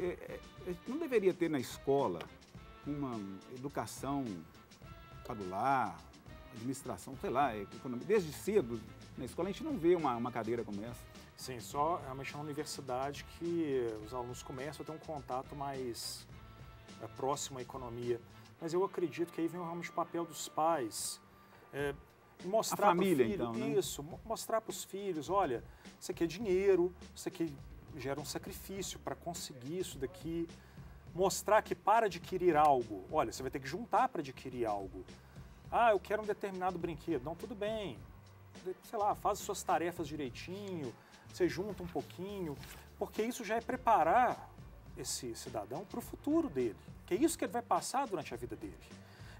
não deveria ter na escola uma educação para o lar, administração, sei lá, economia? Desde cedo, na escola, a gente não vê uma cadeira como essa. Sim, só realmente na universidade que os alunos começam a ter um contato mais próximo à economia. Mas eu acredito que aí vem realmente o papel dos pais. Mostrar a família, pro filho, então, né? Isso, mostrar para os filhos, olha, isso aqui é dinheiro, isso aqui gera um sacrifício para conseguir isso daqui. Mostrar que para adquirir algo, olha, você vai ter que juntar para adquirir algo. Ah, eu quero um determinado brinquedo. Não, tudo bem. Sei lá, faz as suas tarefas direitinho, você junta um pouquinho, porque isso já é preparar esse cidadão para o futuro dele, que é isso que ele vai passar durante a vida dele.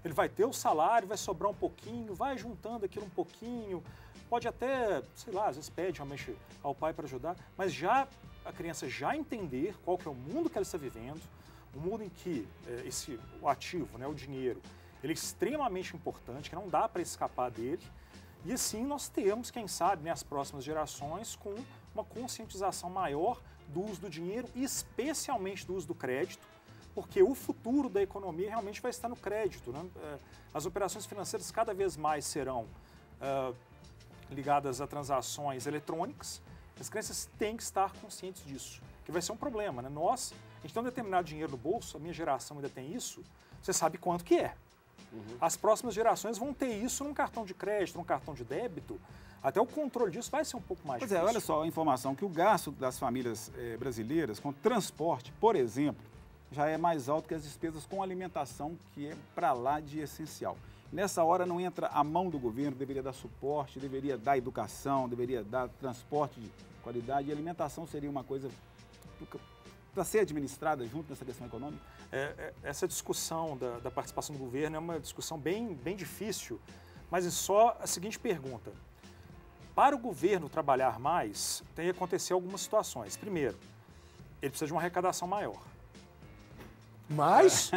Ele vai ter o salário, vai sobrar um pouquinho, vai juntando aquilo um pouquinho, pode até, sei lá, às vezes pede realmente ao pai para ajudar, mas já a criança já entender qual que é o mundo que ela está vivendo, um mundo em que o ativo, né, o dinheiro, ele é extremamente importante, que não dá para escapar dele. E assim nós temos, quem sabe, né, as próximas gerações com uma conscientização maior do uso do dinheiro e especialmente do uso do crédito, porque o futuro da economia realmente vai estar no crédito, né? As operações financeiras cada vez mais serão ligadas a transações eletrônicas. As crianças têm que estar conscientes disso, que vai ser um problema, né? A gente tem um determinado dinheiro no bolso, a minha geração ainda tem isso, você sabe quanto que é. As próximas gerações vão ter isso num cartão de crédito, num cartão de débito. Até o controle disso vai ser um pouco mais difícil. Olha só a informação, que o gasto das famílias brasileiras com transporte, por exemplo, já é mais alto que as despesas com alimentação, que é para lá de essencial. Nessa hora não entra a mão do governo, deveria dar suporte, deveria dar educação, deveria dar transporte de qualidade, e alimentação seria uma coisa para ser administrada junto nessa questão econômica? Essa discussão da participação do governo é uma discussão bem difícil, mas é só a seguinte pergunta. Para o governo trabalhar mais, tem que acontecer algumas situações. Primeiro, ele precisa de uma arrecadação maior. Mas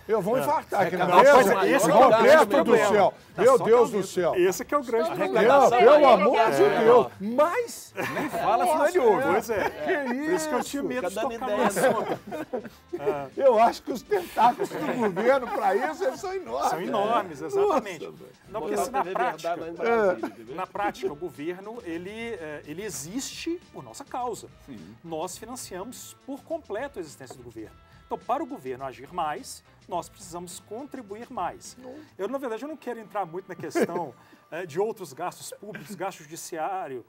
eu vou infartar aqui na Não, mesa. esse Meu é o grande Deus do problema. céu. Meu Deus do céu. Esse que é o grande problema. Pelo amor de Deus. Mas Nem fala, senão ele ouve. Pois é. que Por isso que eu tinha medo de Fica dando tocar no ideia, assunto. eu acho que os tentáculos do governo para isso eles são enormes. São enormes, exatamente. Não, porque Botar assim, o TV Verdade lá em Brasília, entendeu? na prática, o governo, ele existe por nossa causa. Sim. Nós financiamos por completo a existência do governo. Então, para o governo agir mais, nós precisamos contribuir mais. Eu, na verdade, eu não quero entrar muito na questão de outros gastos públicos, gasto judiciário,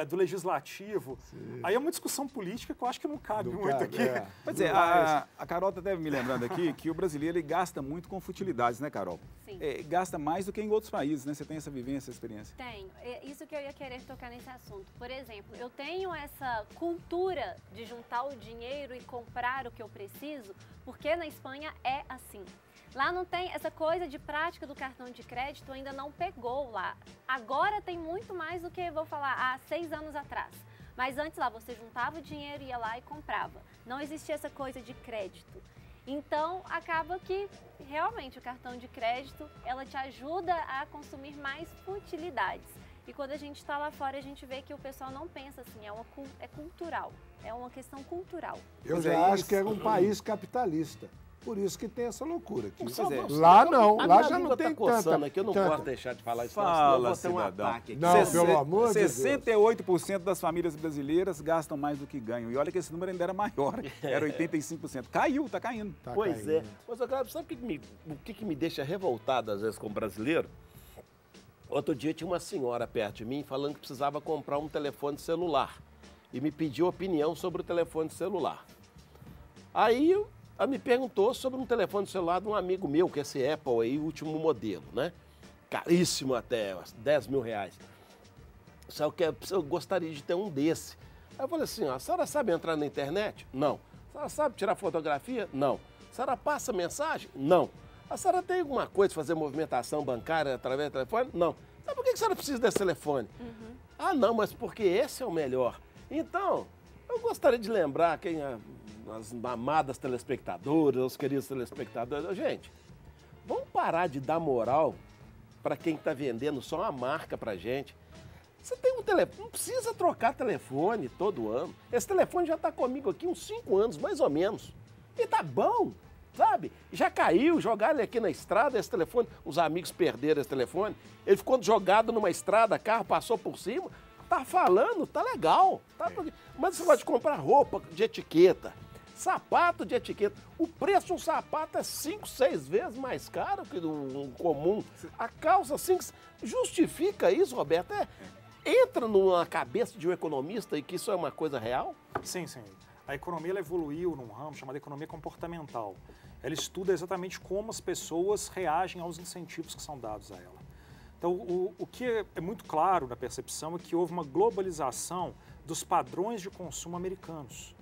do legislativo. Aí é uma discussão política que eu acho que não cabe muito aqui. Pois é, a Carol está até me lembrando aqui que o brasileiro ele gasta muito com futilidades, né, Carol? Sim. Gasta mais do que em outros países, né? Você tem essa vivência, essa experiência? Tenho. É isso que eu ia querer tocar nesse assunto. Por exemplo, eu tenho essa cultura de juntar o dinheiro e comprar o que eu preciso, porque na Espanha é assim. Lá não tem essa coisa de prática do cartão de crédito, ainda não pegou lá. Agora tem muito mais do que, vou falar, há 6 anos atrás. Mas antes lá você juntava o dinheiro, ia lá e comprava. Não existia essa coisa de crédito. Então acaba que realmente o cartão de crédito, ela te ajuda a consumir mais futilidades. E quando a gente está lá fora, a gente vê que o pessoal não pensa assim, é cultural, é uma questão cultural. Eu já acho que é um país capitalista. Por isso que tem essa loucura aqui. é. Lá não, A lá minha já língua não tem tá coçando tanta. aqui, eu não tanta- posso deixar de falar isso, senão Fala, eu vou ter um cidadão. ataque aqui. Não, pelo amor de Deus. 68% das famílias brasileiras gastam mais do que ganham. E olha que esse número ainda era maior, era 85%. Caiu, tá caindo. Tá Pois caindo. é. Mas, Cláudio, sabe o que me deixa revoltado, às vezes, como brasileiro? Outro dia tinha uma senhora perto de mim falando que precisava comprar um telefone celular. E me pediu opinião sobre o telefone celular. Aí ela me perguntou sobre um telefone celular de um amigo meu, que é esse Apple aí, último modelo, né? Caríssimo até, 10 mil reais. Só que eu gostaria de ter um desse. Aí eu falei assim, ó, a senhora sabe entrar na internet? Não. A senhora sabe tirar fotografia? Não. A senhora passa mensagem? Não. A senhora tem alguma coisa de fazer movimentação bancária através do telefone? Não. Então por que a senhora precisa desse telefone? Ah, não, mas porque esse é o melhor. Então, eu gostaria de lembrar as amadas telespectadoras, os queridos telespectadores. Gente, vamos parar de dar moral para quem está vendendo só uma marca para gente. Você tem um telefone, não precisa trocar telefone todo ano. Esse telefone já está comigo aqui uns 5 anos, mais ou menos. E tá bom, sabe? Já caiu, jogaram ele aqui na estrada, esse telefone, os amigos perderam esse telefone. Ele ficou jogado numa estrada, carro passou por cima. Tá falando, tá legal. Mas você pode comprar roupa de etiqueta, sapato de etiqueta. O preço de um sapato é 5, 6 vezes mais caro que um comum. A calça, assim, justifica isso, Roberto? Entra na cabeça de um economista e que isso é uma coisa real? Sim, sim. A economia ela evoluiu num ramo chamado economia comportamental. Ela estuda exatamente como as pessoas reagem aos incentivos que são dados a ela. Então, o que é muito claro na percepção é que houve uma globalização dos padrões de consumo americanos.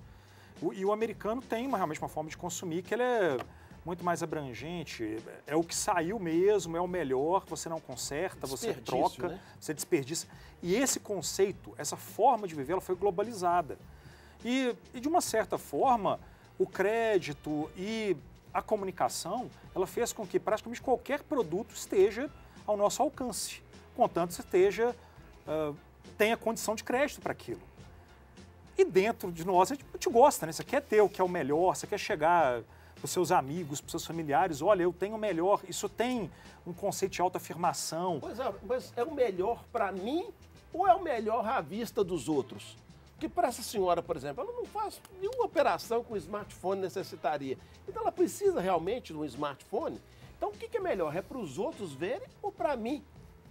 E o americano tem realmente uma forma de consumir que ele é muito mais abrangente, é o que saiu mesmo, é o melhor, você não conserta, você troca, né? você desperdiça. E esse conceito, essa forma de viver, ela foi globalizada. E de uma certa forma, o crédito e a comunicação, ela fez com que praticamente qualquer produto esteja ao nosso alcance, contanto você tenha condição de crédito para aquilo. E dentro de nós, a gente gosta, né? Você quer ter o que é o melhor, você quer chegar para os seus amigos, para os seus familiares, olha, eu tenho o melhor. Isso tem um conceito de autoafirmação. Pois é, mas é o melhor para mim ou é o melhor à vista dos outros? Porque para essa senhora, por exemplo, ela não faz nenhuma operação com o smartphone necessitaria. Então ela precisa realmente de um smartphone. Então o que é melhor? É para os outros verem ou para mim?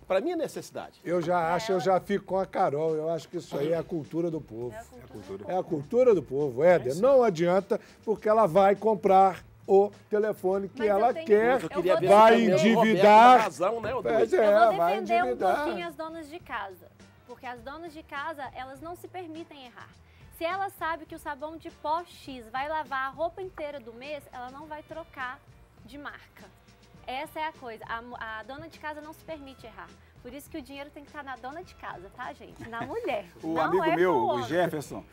Para mim é necessidade. Eu já acho, eu já fico com a Carol. Eu acho que isso aí é a cultura do povo. É a cultura. É a cultura do povo, Éder. Não adianta, porque ela vai comprar o telefone que Mas ela eu tenho- quer, eu queria ver vai se também o Roberto endividar. dá razão, né, Odu? Pois Eu é, vou vai defender um endividar. pouquinho as donas de casa, porque as donas de casa, elas não se permitem errar. Se ela sabe que o sabão de pó X vai lavar a roupa inteira do mês, ela não vai trocar de marca. Essa é a coisa. A dona de casa não se permite errar. Por isso que o dinheiro tem que estar na dona de casa, tá, gente? Na mulher. O não amigo é meu, pro o homem. Jefferson,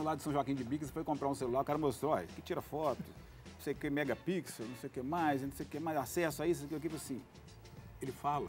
lá de São Joaquim de Bicas, foi comprar um celular, o cara mostrou, ó, que tira foto, não sei o que, megapixel, não sei o que mais, não sei o que mais, acesso a isso, aquilo assim. Ele fala.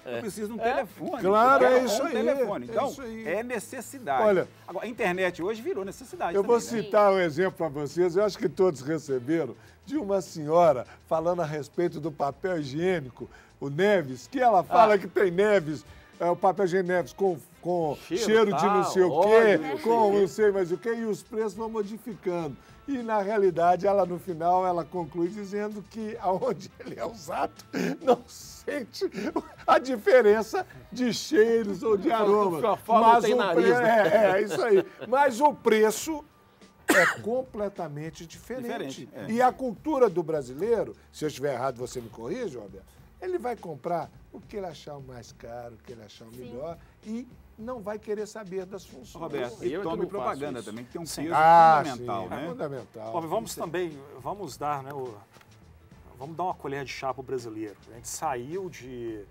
Eu preciso de um telefone. Claro, Eu quero é isso aí, telefone. é Então, isso aí. é necessidade. Olha, agora, a internet hoje virou necessidade Eu vou também, né? citar um exemplo para vocês, eu acho que todos receberam, de uma senhora falando a respeito do papel higiênico, o Neves, que ela fala que tem Neves, o papel higiênico Neves com cheiro de não sei o quê, com não sei mais o quê, e os preços vão modificando. E, na realidade, ela no final, ela conclui dizendo que aonde ele é usado, não sente a diferença de cheiros ou de aromas. Mas tem nariz, né? É isso aí. Mas o preço é completamente diferente. É. E a cultura do brasileiro, se eu estiver errado, você me corrige, Roberto, ele vai comprar o que ele achar o mais caro, o que ele achar o melhor e não vai querer saber das funções. Roberto, Eu e que tome não propaganda faço isso. também, que tem um Sim. peso fundamental, sim, né? É fundamental. Bom, vamos dar, né, vamos dar uma colher de chá para o brasileiro. A gente saiu de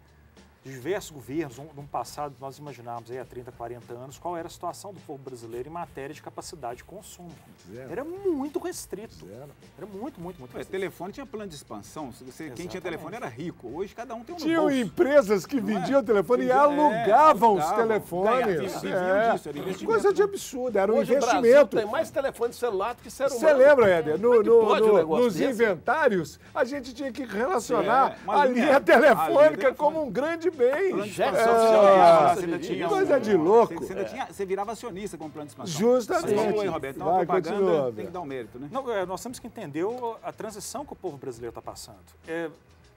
diversos governos, num passado nós imaginávamos aí há 30, 40 anos, qual era a situação do povo brasileiro em matéria de capacidade de consumo. Zero. Era muito restrito. Zero. Era muito restrito. Telefone tinha plano de expansão. Quem tinha Exatamente. telefone era rico. Hoje cada um tem um no Tinham bolso. empresas que Não é? vendiam telefone e Vendiam, alugavam os alugavam. telefones. Viviam disso, era investimento. Coisa de absurdo, era um Hoje o Brasil investimento. tem mais telefone celular do que ser humano. Você lembra, Éder? Como é que pode um negócio Nos desse? inventários, a gente tinha que relacionar uma a linha- linha telefônica telefônica. como um grande bem. Plano de Jefferson, expansão, você ainda vive. tinha Coisa de louco. Você virava acionista com o plano de expansão. Justamente. Mas vamos aí, Roberto. Então, a Vai, propaganda continua, tem Roberto. que dar um mérito, né? Não, nós temos que entender a transição que o povo brasileiro está passando.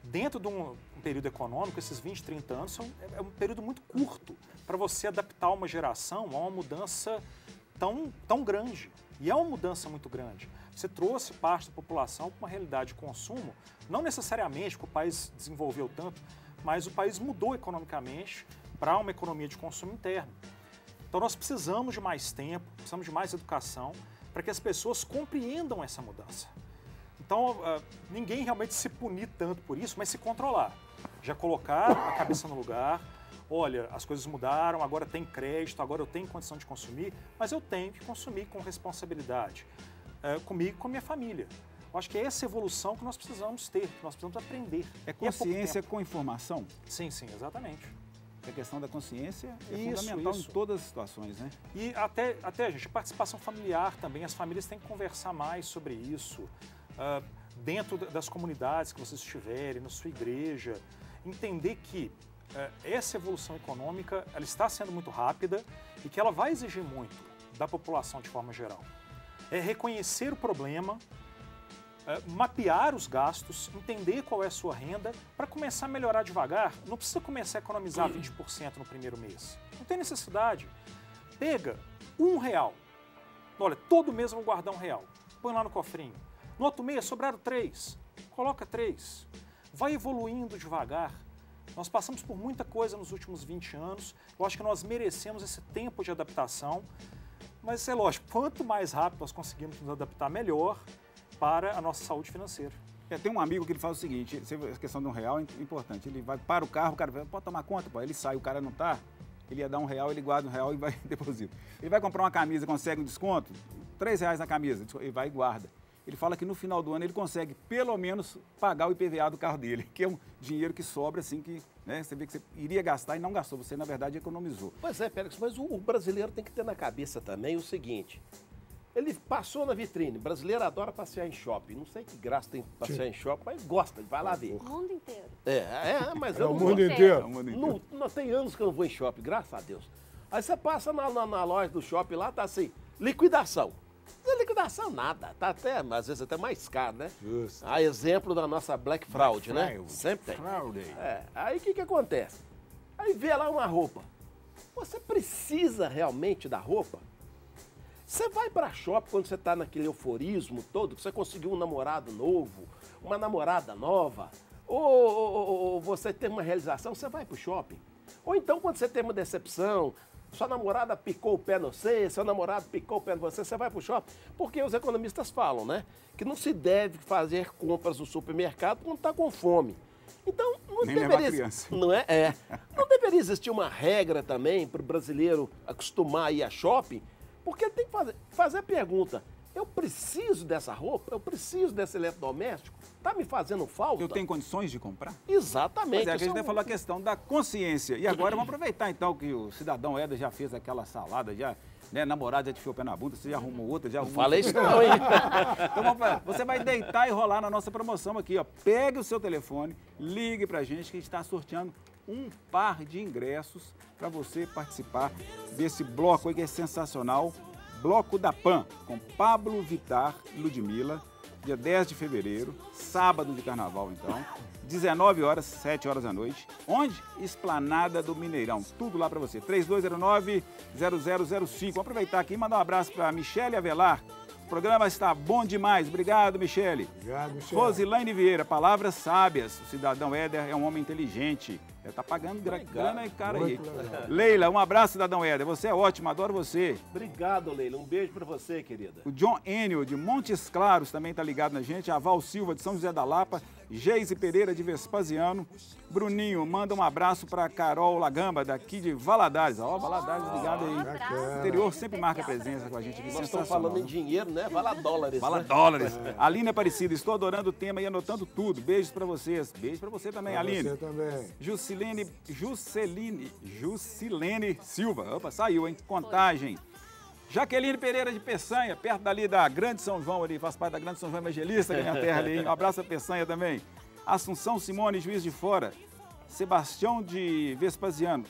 Dentro de um período econômico, esses 20, 30 anos é um período muito curto para você adaptar uma geração a uma mudança tão grande. E é uma mudança muito grande. Você trouxe parte da população para uma realidade de consumo, não necessariamente porque o país desenvolveu tanto, mas o país mudou economicamente para uma economia de consumo interno. Então nós precisamos de mais tempo, precisamos de mais educação para que as pessoas compreendam essa mudança. Então ninguém realmente se punir tanto por isso, mas se controlar. Já colocar a cabeça no lugar, olha, as coisas mudaram, agora tem crédito, agora eu tenho condição de consumir, mas eu tenho que consumir com responsabilidade, comigo e com a minha família. Eu acho que é essa evolução que nós precisamos ter, que nós precisamos aprender. É E pouco consciência tempo. com informação. Sim, exatamente. A questão da consciência é Isso, fundamental isso. em todas as situações, né? E até gente, participação familiar também, as famílias têm que conversar mais sobre isso, dentro das comunidades que vocês estiverem, na sua igreja, entender que essa evolução econômica ela está sendo muito rápida e que ela vai exigir muito da população de forma geral. É reconhecer o problema, mapear os gastos, entender qual é a sua renda, para começar a melhorar devagar. Não precisa começar a economizar 20% no primeiro mês. Não tem necessidade. Pega R$1. Olha, todo mês eu vou guardar R$1. Põe lá no cofrinho. No outro mês sobraram 3. Coloca 3. Vai evoluindo devagar. Nós passamos por muita coisa nos últimos 20 anos. Eu acho que nós merecemos esse tempo de adaptação. Mas é lógico, quanto mais rápido nós conseguimos nos adaptar, melhor para a nossa saúde financeira. Tem um amigo que ele fala o seguinte, a questão de R$1 é importante. Ele vai para o carro, o cara fala, pode tomar conta, pô. Ele sai, o cara não tá, ele ia dar R$1, ele guarda R$1 e vai deposita. Ele vai comprar uma camisa, consegue um desconto, R$3 na camisa, ele vai e guarda. Ele fala que no final do ano ele consegue pelo menos pagar o IPVA do carro dele, que é um dinheiro que sobra assim que, né, você vê que você iria gastar e não gastou, você na verdade economizou. Pois é, Pérez, mas o brasileiro tem que ter na cabeça também o seguinte, ele passou na vitrine, o brasileiro adora passear em shopping, não sei que graça tem passear em shopping, mas gosta, vai lá ver. O mundo inteiro. Mas É eu o não mundo gosto. inteiro. O mundo inteiro. Não tem anos que eu não vou em shopping, graças a Deus. Aí você passa na loja do shopping lá, tá assim, liquidação. Não é liquidação nada, tá até, às vezes até mais caro, né? Justo. A exemplo da nossa Black Fraud, né? Fraud. Sempre tem. Fraud. Aí o que acontece? Aí vê lá uma roupa. Você precisa realmente da roupa? Você vai para shopping quando você está naquele euforismo todo, que você conseguiu um namorado novo, uma namorada nova, ou você tem uma realização, você vai para o shopping. Ou então quando você tem uma decepção, sua namorada picou o pé no você, seu namorado picou o pé no você vai para o shopping. Porque os economistas falam, né? Que não se deve fazer compras no supermercado quando está com fome. Então, não Nem deveria, levar criança. não é? Não deveria existir uma regra também para o brasileiro acostumar a ir a shopping, porque ele tem que fazer a pergunta, eu preciso dessa roupa? Eu preciso desse eletrodoméstico? Está me fazendo falta? Eu tenho condições de comprar? Exatamente. Pois é, a gente Isso vai falar a questão da consciência. E agora vamos aproveitar então que o cidadão Éder já fez aquela salada, já, né, namorada já te enfiou o pé na bunda, você já arrumou outra, já arrumou... Falei isso não, hein? Então, você vai deitar e rolar na nossa promoção aqui, ó. Pegue o seu telefone, ligue pra gente que a gente está sorteando um par de ingressos para você participar desse bloco aí que é sensacional. Bloco da PAN, com Pablo Vittar e Ludmilla, dia 10 de fevereiro, sábado de carnaval então, 19 horas, 7 horas da noite. Onde? Esplanada do Mineirão. Tudo lá para você. 3209-0005. Vou aproveitar aqui e mandar um abraço para Michele Avelar. O programa está bom demais. Obrigado, Michele. Obrigado, Michele. Rosilaine Vieira, palavras sábias. O cidadão Éder é um homem inteligente. Ele tá pagando grana e cara aí. Muito legal. Leila, um abraço, cidadão Éder. Você é ótimo, adoro você. Obrigado, Leila. Um beijo para você, querida. O John Enio, de Montes Claros, também está ligado na gente. A Val Silva, de São José da Lapa. Geise Pereira, de Vespasiano. Bruninho, manda um abraço para Carol Lagamba, daqui de Valadares. Ó, Valadares ligado aí. O interior sempre marca presença com a gente aqui. Nós estamos falando em dinheiro, né? Vala dólares. Fala né? dólares. Aline Aparecida, estou adorando o tema e anotando tudo. Beijos para vocês. Beijo para você também, Pra Aline. Você também. Juscelene Silva. Opa, saiu, hein? Contagem. Jaqueline Pereira de Peçanha, perto dali da Grande São João ali, faz parte da Grande São João Evangelista, que é minha terra ali, hein? Um abraço a Peçanha também. Assunção Simone, Juiz de Fora. Sebastião de Vespasiano,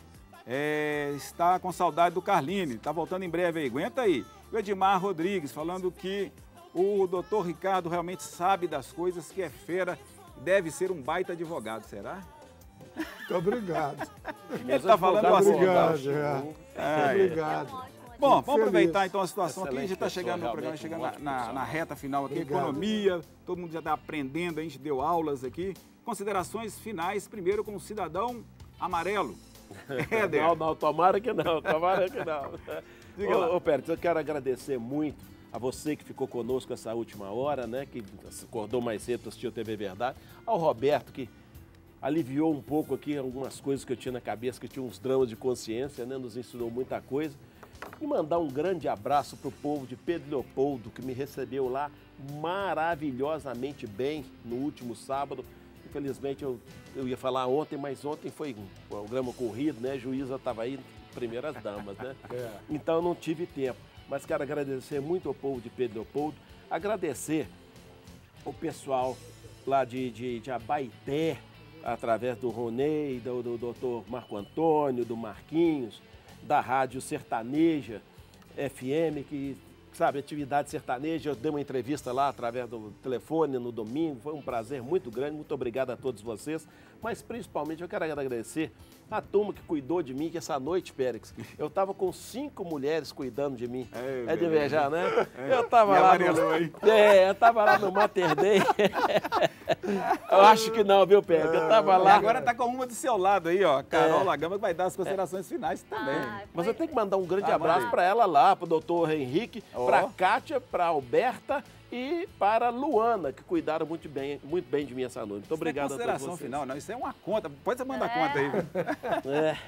está com saudade do Carline, está voltando em breve aí, aguenta aí. O Edmar Rodrigues, falando que o doutor Ricardo realmente sabe das coisas, que é fera, deve ser um baita advogado, será? Muito obrigado. Ele está falando assim. Obrigado. Obrigado. Bom, vamos feliz. aproveitar então a situação aqui, a gente Excelente está chegando no pessoa, programa, realmente chegando um ótimo na profissional. reta final aqui, Obrigado. economia, todo mundo já está aprendendo, a gente deu aulas aqui. Considerações finais, primeiro com o cidadão amarelo. Éder. Não, tomara que não, tomara que não. Diga lá. Ô, Pérez, eu quero agradecer muito a você que ficou conosco essa última hora, né? Que acordou mais cedo para assistir o TV Verdade. Ao Roberto, que aliviou um pouco aqui algumas coisas que eu tinha na cabeça, que tinha uns dramas de consciência, né? Nos ensinou muita coisa. E mandar um grande abraço para o povo de Pedro Leopoldo, que me recebeu lá maravilhosamente bem no último sábado. Infelizmente eu ia falar ontem, mas ontem foi um programa corrido, né? A juíza estava aí, primeiras damas, né? Então eu não tive tempo. Mas quero agradecer muito ao povo de Pedro Leopoldo, agradecer o pessoal lá de Abaeté, através do Ronei, do doutor Marco Antônio, do Marquinhos, da Rádio Sertaneja FM, que, sabe, atividade sertaneja. Eu dei uma entrevista lá através do telefone no domingo, foi um prazer muito grande, muito obrigado a todos vocês, mas principalmente eu quero agradecer a turma que cuidou de mim, que essa noite, Pérez, eu estava com 5 mulheres cuidando de mim. É de invejar, né? Eu estava lá eu tava lá no Mater Dei. Eu acho que não, viu, Pérez? Eu tava lá. E agora tá com uma do seu lado aí, ó. Carol Lagamba, que vai dar as considerações finais também. Mas eu tenho que mandar um grande Ah, abraço manda aí. para ela lá, para o doutor Henrique, Ó. para a Kátia, para a Alberta e para a Luana, que cuidaram muito bem de mim essa noite. Muito obrigado a todos Consideração vocês. final, não, isso é uma conta. Pode você mandar a conta aí. viu?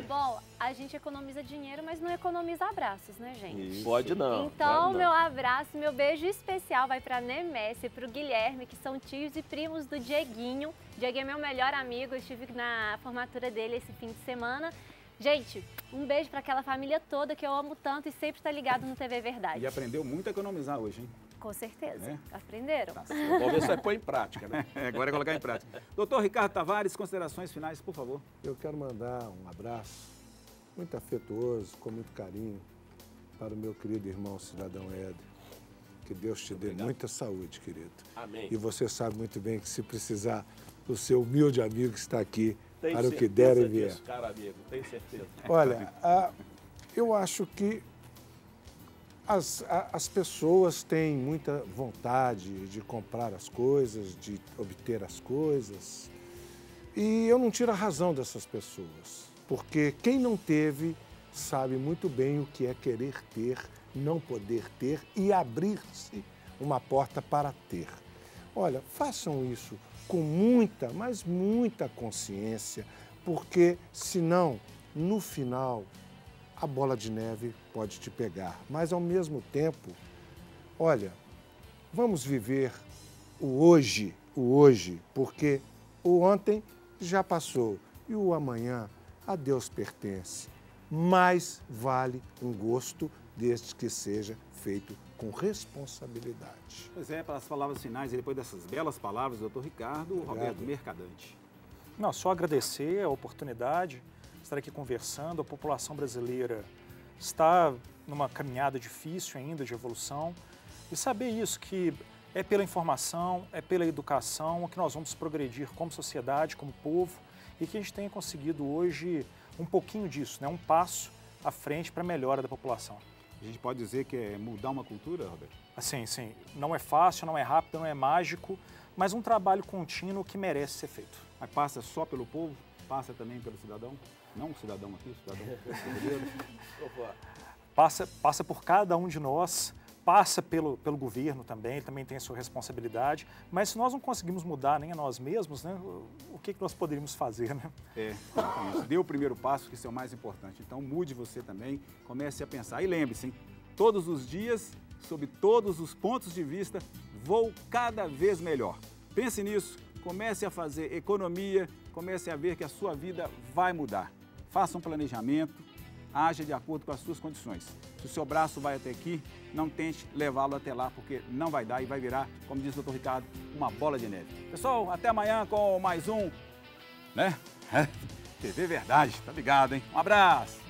Bom, a gente economiza dinheiro, mas não economiza abraços, né, gente? Pode não. Então, pode não. meu abraço, meu beijo especial vai para Nemesse e para o Guilherme, que são tios e primos do Dieguinho. Dieguinho é meu melhor amigo, eu estive na formatura dele esse fim de semana. Gente, um beijo para aquela família toda que eu amo tanto e sempre está ligado no TV Verdade. E aprendeu muito a economizar hoje, hein? Com certeza. É? Aprenderam? Vamos ver se vai pôr em prática, né? Agora é colocar em prática. Doutor Ricardo Tavares, considerações finais, por favor. Eu quero mandar um abraço muito afetuoso, com muito carinho, para o meu querido irmão cidadão Éder, Que Deus te dê muita saúde, querido. Amém. E você sabe muito bem que se precisar, o seu humilde amigo está aqui Tenho para o que der e certeza vier. disso, cara amigo, tenho certeza. Olha, eu acho que as pessoas têm muita vontade de comprar as coisas, de obter as coisas. E eu não tiro a razão dessas pessoas, porque quem não teve sabe muito bem o que é querer ter, não poder ter e abrir-se uma porta para ter. Olha, façam isso com muita, mas muita consciência, porque senão, no final, a bola de neve pode te pegar. Mas, ao mesmo tempo, olha, vamos viver o hoje, porque o ontem já passou e o amanhã a Deus pertence. Mais vale um gosto desde que seja feito com responsabilidade. Pois é, para as palavras finais, e depois dessas belas palavras, doutor Ricardo, Roberto Mercadante. Não, só agradecer a oportunidade de estar aqui conversando. A população brasileira está numa caminhada difícil ainda de evolução. E saber isso, que é pela informação, é pela educação que nós vamos progredir como sociedade, como povo, e que a gente tenha conseguido hoje um pouquinho disso, né? Um passo à frente para a melhora da população. A gente pode dizer que é mudar uma cultura, Roberto? Assim, sim. Não é fácil, não é rápido, não é mágico, mas um trabalho contínuo que merece ser feito. Mas passa só pelo povo? Passa também pelo cidadão? Não o cidadão aqui, o cidadão brasileiro. Passa por cada um de nós, passa pelo governo também, ele também tem a sua responsabilidade, mas se nós não conseguimos mudar nem a nós mesmos, né, o que nós poderíamos fazer, né? Exatamente. Dê o primeiro passo, que isso é o mais importante. Então mude você também, comece a pensar. E lembre-se, hein, todos os dias, sob todos os pontos de vista, vou cada vez melhor. Pense nisso, comece a fazer economia, comece a ver que a sua vida vai mudar. Faça um planejamento, haja de acordo com as suas condições. Se o seu braço vai até aqui, não tente levá-lo até lá, porque não vai dar e vai virar, como diz o doutor Ricardo, uma bola de neve. Pessoal, até amanhã com mais um, TV Verdade. Tá ligado, hein? Um abraço!